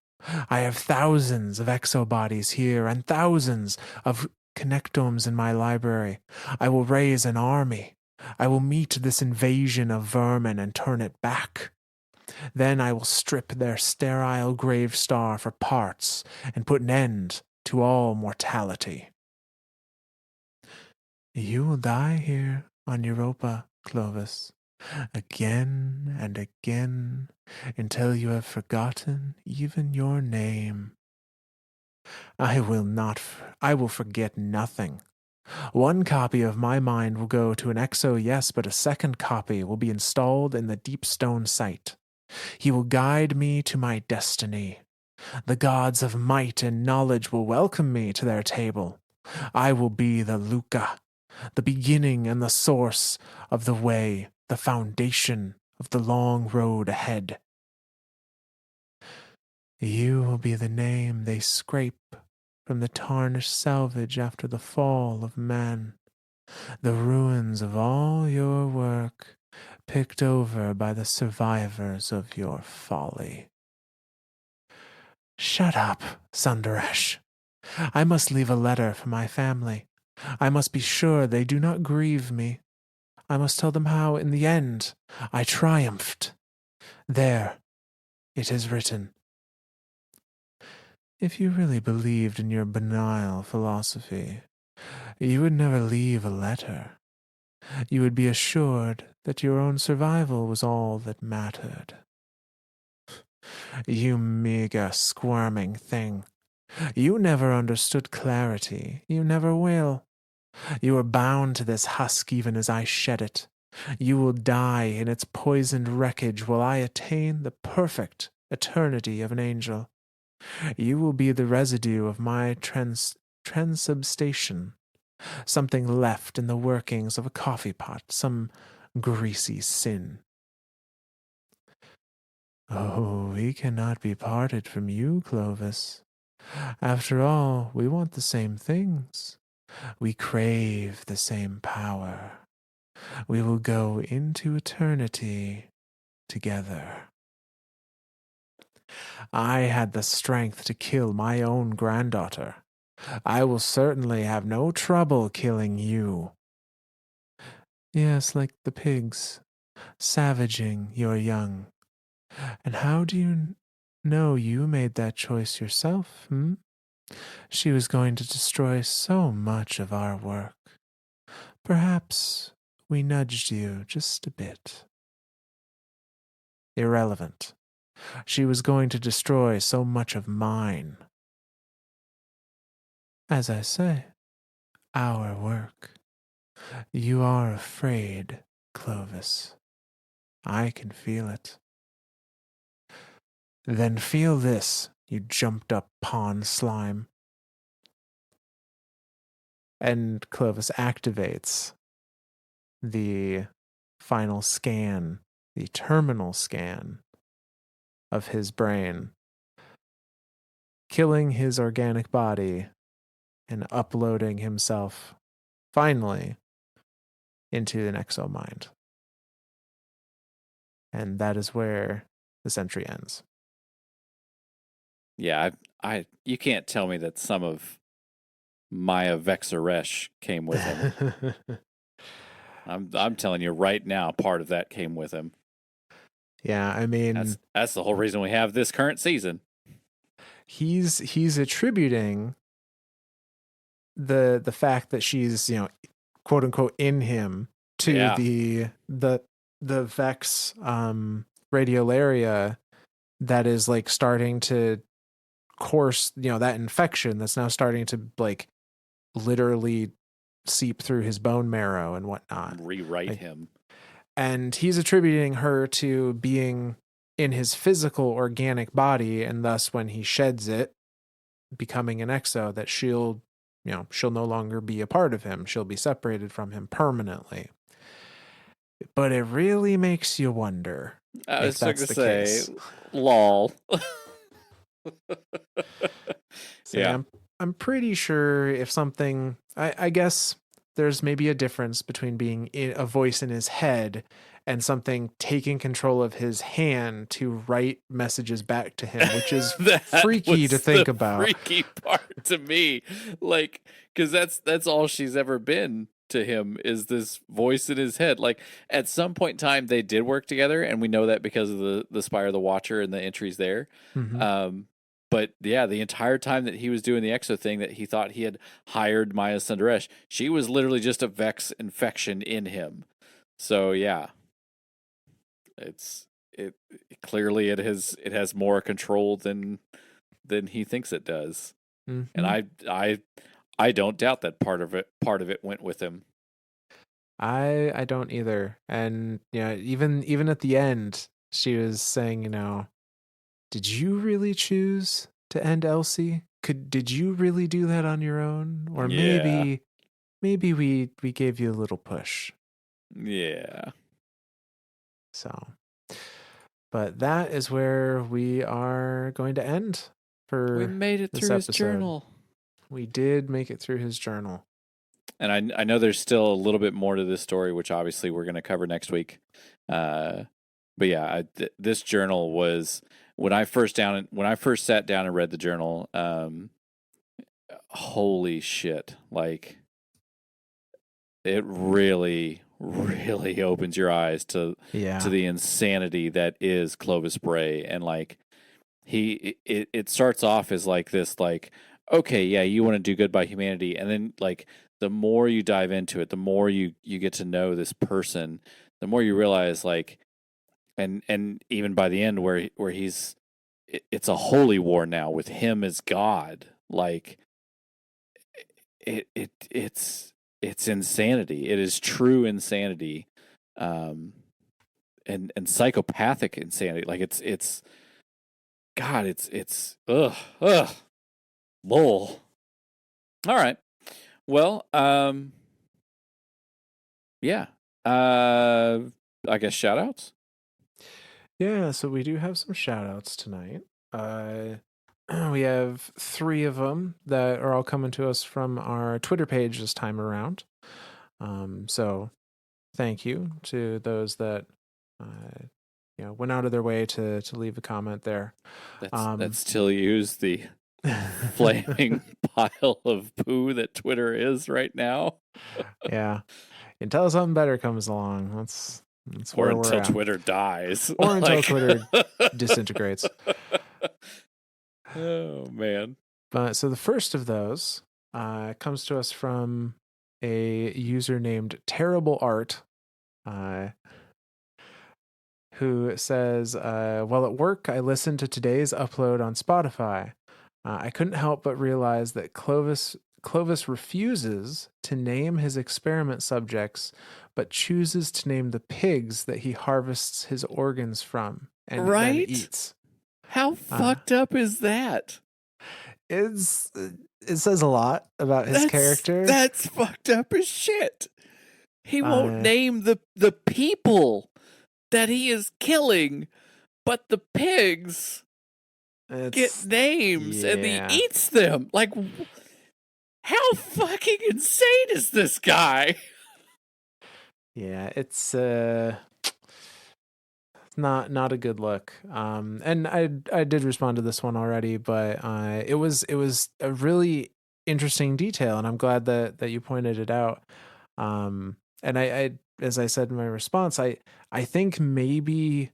I have thousands of exobodies here and thousands of connectomes in my library. I will raise an army. I will meet this invasion of vermin and turn it back. Then I will strip their sterile grave star for parts and put an end to all mortality. You will die here on Europa, Clovis, again and again, until you have forgotten even your name. I will forget nothing. One copy of my mind will go to an exo, yes, but a second copy will be installed in the deep stone site. He will guide me to my destiny. The gods of might and knowledge will welcome me to their table. I will be the Luca, the beginning and the source of the way, the foundation of the long road ahead. You will be the name they scrape from the tarnished salvage after the fall of man, the ruins of all your work picked over by the survivors of your folly." Shut up, Sundaresh. I must leave a letter for my family. I must be sure they do not grieve me. I must tell them how, in the end, I triumphed. There, it is written. If you really believed in your banal philosophy, you would never leave a letter. You would be assured that your own survival was all that mattered. You meager, squirming thing. You never understood clarity. You never will. You are bound to this husk even as I shed it. You will die in its poisoned wreckage while I attain the perfect eternity of an angel. You will be the residue of my transubstation, something left in the workings of a coffee pot, some greasy sin. Oh, we cannot be parted from you, Clovis. After all, we want the same things. We crave the same power. We will go into eternity together. I had the strength to kill my own granddaughter. I will certainly have no trouble killing you. Yes, like the pigs, savaging your young. And how do you know you made that choice yourself, hmm? She was going to destroy so much of our work. Perhaps we nudged you just a bit. Irrelevant. She was going to destroy so much of mine. As I say, our work. You are afraid, Clovis. I can feel it. Then feel this, you jumped up pond slime. And Clovis activates the final scan, the terminal scan of his brain, killing his organic body and uploading himself finally into an exo mind. And that is where the century ends.
Yeah, you can't tell me that some of Maya Vexaresh came with him. I'm telling you right now, part of that came with him.
Yeah, I mean,
that's the whole reason we have this current season.
He's attributing the fact that she's, quote unquote in him to the Vex radiolaria that is like starting to course, that infection that's now starting to like literally seep through his bone marrow and whatnot.
Rewrite him.
And he's attributing her to being in his physical organic body, and thus when he sheds it, becoming an exo, that she'll no longer be a part of him. She'll be separated from him permanently. But it really makes you wonder if that's the case.
Lol.
Yeah. I'm pretty sure if something, I guess there's maybe a difference between being a voice in his head and something taking control of his hand to write messages back to him, which is freaky to think about.
Freaky part to me, like, because that's all she's ever been to him, is this voice in his head. Like, at some point in time, they did work together, and we know that because of the Spire of the Watcher and the entries there.
Mm-hmm.
But yeah, the entire time that he was doing the exo thing, that he thought he had hired Maya Sundaresh, she was literally just a Vex infection in him. So yeah, it clearly it has more control than he thinks it does.
Mm-hmm.
And I don't doubt that part of it went with him.
I don't either. And even at the end, she was saying, did you really choose to end Elsie? Did you really do that on your own? Or maybe we gave you a little push.
Yeah.
So, but that is where we are going to end for
we made it through
episode.
His journal.
We did make it through his journal.
And I know there's still a little bit more to this story, which obviously we're going to cover next week. But yeah, this journal was when I first sat down and read the journal. Holy shit! Like, it really, really opens your eyes to the insanity that is Clovis Bray, and like it starts off as like this, like, okay, yeah, you want to do good by humanity, and then like the more you dive into it, the more you get to know this person, the more you realize like, and even by the end where it's a holy war now with him as God, like it's insanity. It is true insanity, um, and psychopathic insanity. Like it's God, it's bull. All right. Well, yeah. I guess shout outs.
Yeah, so we do have some shout outs tonight. Uh, we have 3 of them that are all coming to us from our Twitter page this time around. So thank you to those that went out of their way to leave a comment there.
That still use the flaming pile of poo that Twitter is right now.
Yeah, until something better comes along. That's
or
where
until
we're at.
Twitter dies,
or until Twitter disintegrates.
Oh man!
But so the first of those comes to us from a user named Terrible Art, who says, "While at work, I listened to today's upload on Spotify. I couldn't help but realize that Clovis refuses to name his experiment subjects, but chooses to name the pigs that he harvests his organs from and then
Right?
eats.
How fucked up is that?
It says a lot about his character.
That's fucked up as shit. He won't
Uh,
name the people that he is killing, but the pigs get names and he
yeah.
eats them. Like, how fucking insane is this guy?
Yeah, it's not a good look. And I did respond to this one already, but it was a really interesting detail, and I'm glad that you pointed it out. And I as I said in my response, I think maybe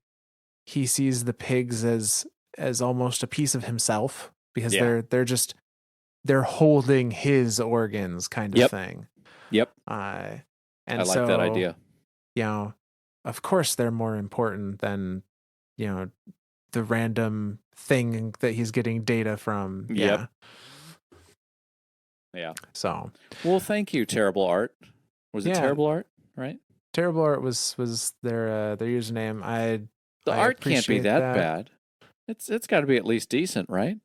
he sees the pigs as almost a piece of himself, because
Yeah.
they're holding his organs kind of
Yep.
thing.
Yep.
And
I like that idea.
You know, of course they're more important than, the random thing that he's getting data from.
Yep. Yeah.
So,
well, thank you, Terrible Art. Was it Terrible Art, right?
Terrible Art was their username.
The
I
art can't be
appreciate
that bad. It's got to be at least decent, right?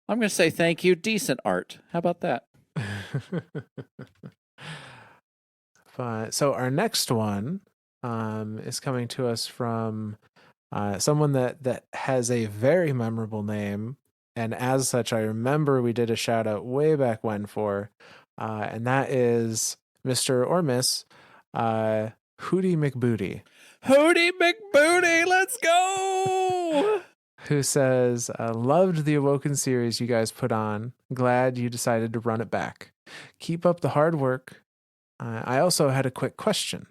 I'm going to say thank you, decent art. How about that?
But so our next one is coming to us from someone that has a very memorable name, and as such, I remember we did a shout out way back when for, and that is Mr. or Miss Hootie McBooty.
Hootie McBooty, let's go!
Who says, loved the Awoken series you guys put on. Glad you decided to run it back. Keep up the hard work. I also had a quick question.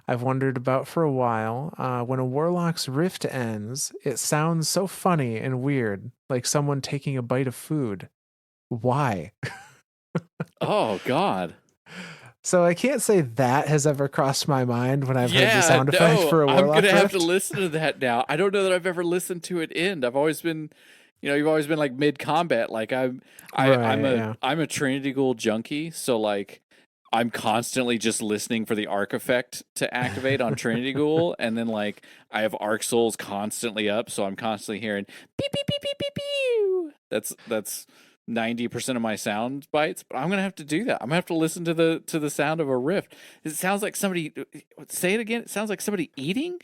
I've wondered about for a while. When a warlock's rift ends, it sounds so funny and weird, like someone taking a bite of food. Why?
Oh, God.
So I can't say that has ever crossed my mind when I've heard the sound effect for a warlock.
I'm going to have
rift.
to listen to that now. I don't know that I've ever listened to it end. I've always been, you've always been like mid combat. Like I'm a Trinity Ghoul junkie. So like I'm constantly just listening for the arc effect to activate on Trinity Ghoul. And then like I have Arc Souls constantly up. So I'm constantly hearing beep, beep, beep, beep, beep, beep. That's 90% of my sound bites, but I'm gonna have to do that. I'm gonna have to listen to the sound of a rift. It sounds like somebody. Say it again. It sounds like somebody eating.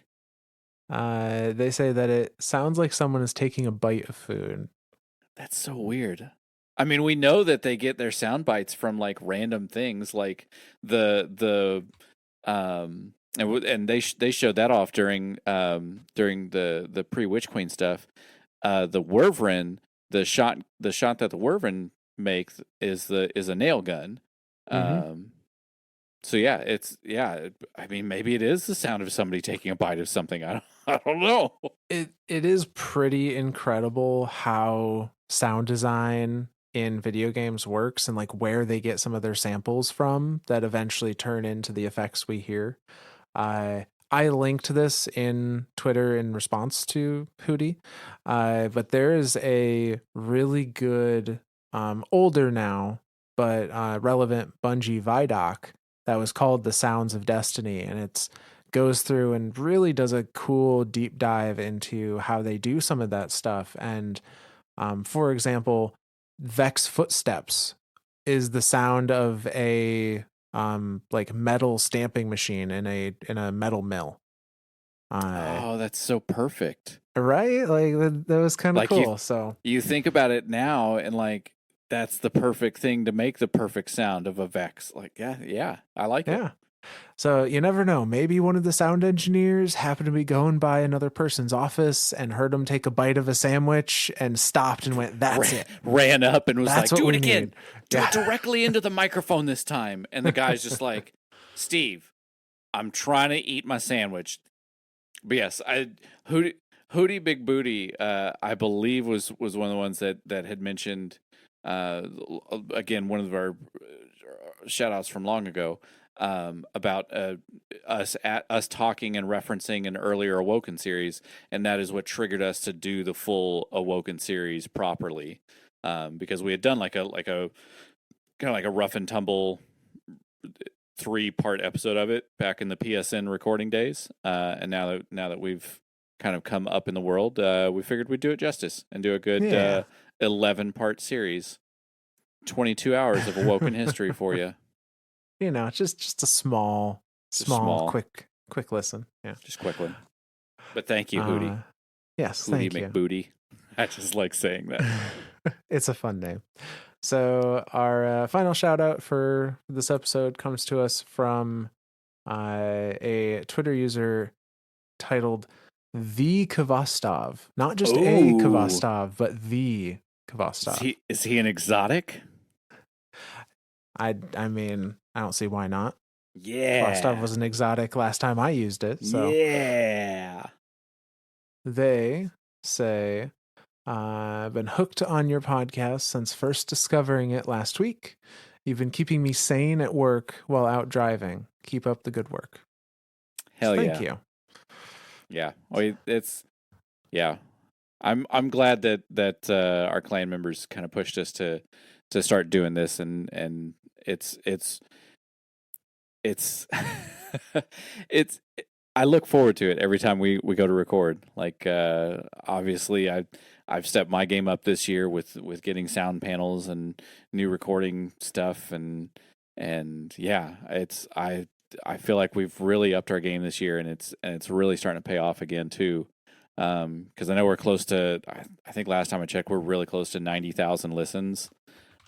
They say that it sounds like someone is taking a bite of food.
That's so weird. I mean, we know that they get their sound bites from like random things, like and they showed that off during the pre Witch Queen stuff. The Wervrin. The shot that the Wervin makes is a nail gun.
Mm-hmm.
So yeah, I mean, maybe it is the sound of somebody taking a bite of something. I don't know.
it is pretty incredible how sound design in video games works and like where they get some of their samples from that eventually turn into the effects we hear. I linked this in Twitter in response to Hootie, but there is a really good, older now but relevant Bungie Vidoc that was called "The Sounds of Destiny," and it's goes through and really does a cool deep dive into how they do some of that stuff. And for example, Vex footsteps is the sound of a like metal stamping machine in a metal mill.
Oh, that's so perfect.
Right? Like that was kind of
Like
cool. So
you think about it now, and like that's the perfect thing to make the perfect sound of a Vex. Like, yeah, I like it.
yeah. So you never know. Maybe one of the sound engineers happened to be going by another person's office and heard him take a bite of a sandwich and stopped and went, "That's it.
Ran up and was
That's
like,
what
"Do it
we
again.
need."
Do
Yeah.
it directly into the microphone this time." And the guy's just like, "Steve, I'm trying to eat my sandwich." But yes, Hootie Big Booty, I believe was one of the ones that had mentioned, again, one of our shout outs from long ago, about us talking and referencing an earlier Awoken series, and that is what triggered us to do the full Awoken series properly, because we had done like a kind of like a rough and tumble 3-part episode of it back in the PSN recording days, and now that we've kind of come up in the world, we figured we'd do it justice and do a good
Yeah.
11-part series, 22 hours of Awoken history for you.
You know, just a small,
Just small,
quick listen. Yeah.
just quick one. But thank you, Hootie.
Yes,
Hootie
thank you.
McBooty. I just like saying that.
It's a fun name. So our final shout out for this episode comes to us from a Twitter user titled The Kvostov. Not just a
Oh,
Kvostov, but the Kvostov.
is he an exotic?
I mean, I don't see why not. Kvostov
Yeah.
was an exotic last time I used it. So
Yeah.
they say, I've been hooked on your podcast since first discovering it last week. You've been keeping me sane at work while out driving. Keep up the good work.
Hell
Thank
yeah.
you.
Yeah. Oh, it's yeah. I'm glad that our clan members kind of pushed us to start doing this, and it's it's it's I look forward to it every time we go to record. Like obviously I've stepped my game up this year with getting sound panels and new recording stuff, and yeah, I feel like we've really upped our game this year, and it's really starting to pay off again too. Because I know we're close to, I think last time I checked, we're really close to 90,000 listens.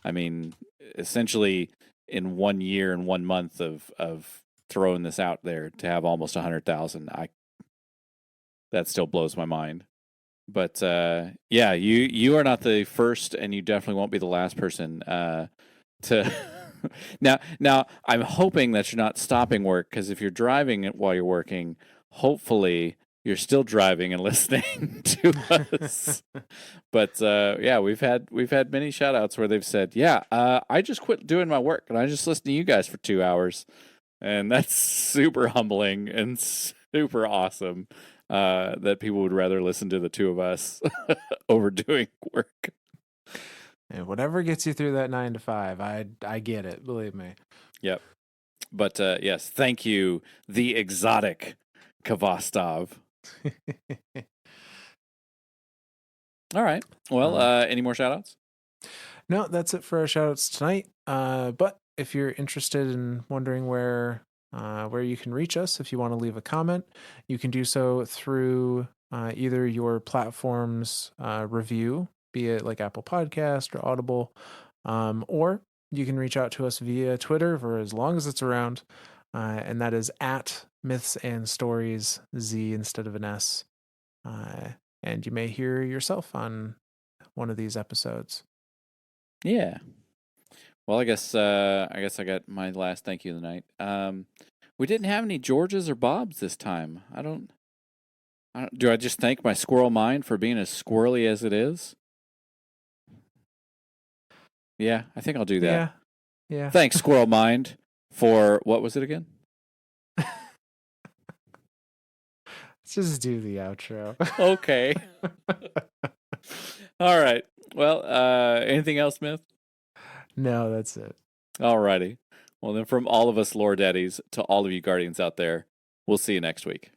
I mean, essentially in 1 year and 1 month of throwing this out there to have almost 100,000, that still blows my mind. But yeah, you are not the first, and you definitely won't be the last person to. Now, I'm hoping that you're not stopping work, because if you're driving while you're working, hopefully you're still driving and listening to us. But yeah, we've had many shout outs where they've said, "Yeah, I just quit doing my work and I just listened to you guys for 2 hours." And that's super humbling and super awesome, that people would rather listen to the two of us over doing work.
And whatever gets you through that 9 to 5, I get it. Believe me.
Yep. But yes, thank you, the exotic Kvostov. All right. Well, any more shout outs?
No, that's it for our shout outs tonight. But if you're interested in wondering where you can reach us, if you want to leave a comment, you can do so through either your platform's review, be it like Apple Podcast or Audible, or you can reach out to us via Twitter for as long as it's around, and that is at Myths and Stories, Z instead of an S. And you may hear yourself on one of these episodes.
Yeah. Well, I guess I got my last thank you of the night. We didn't have any Georges or Bobs this time. I don't Do I just thank my squirrel mind for being as squirrely as it is? Yeah, I think I'll do that.
Yeah. Yeah.
Thanks, squirrel mind, for what was it again?
Let's just do the outro.
Okay. All right. Well, anything else, Smith?
No, that's it.
Alrighty. Well, then from all of us lore daddies to all of you guardians out there, we'll see you next week.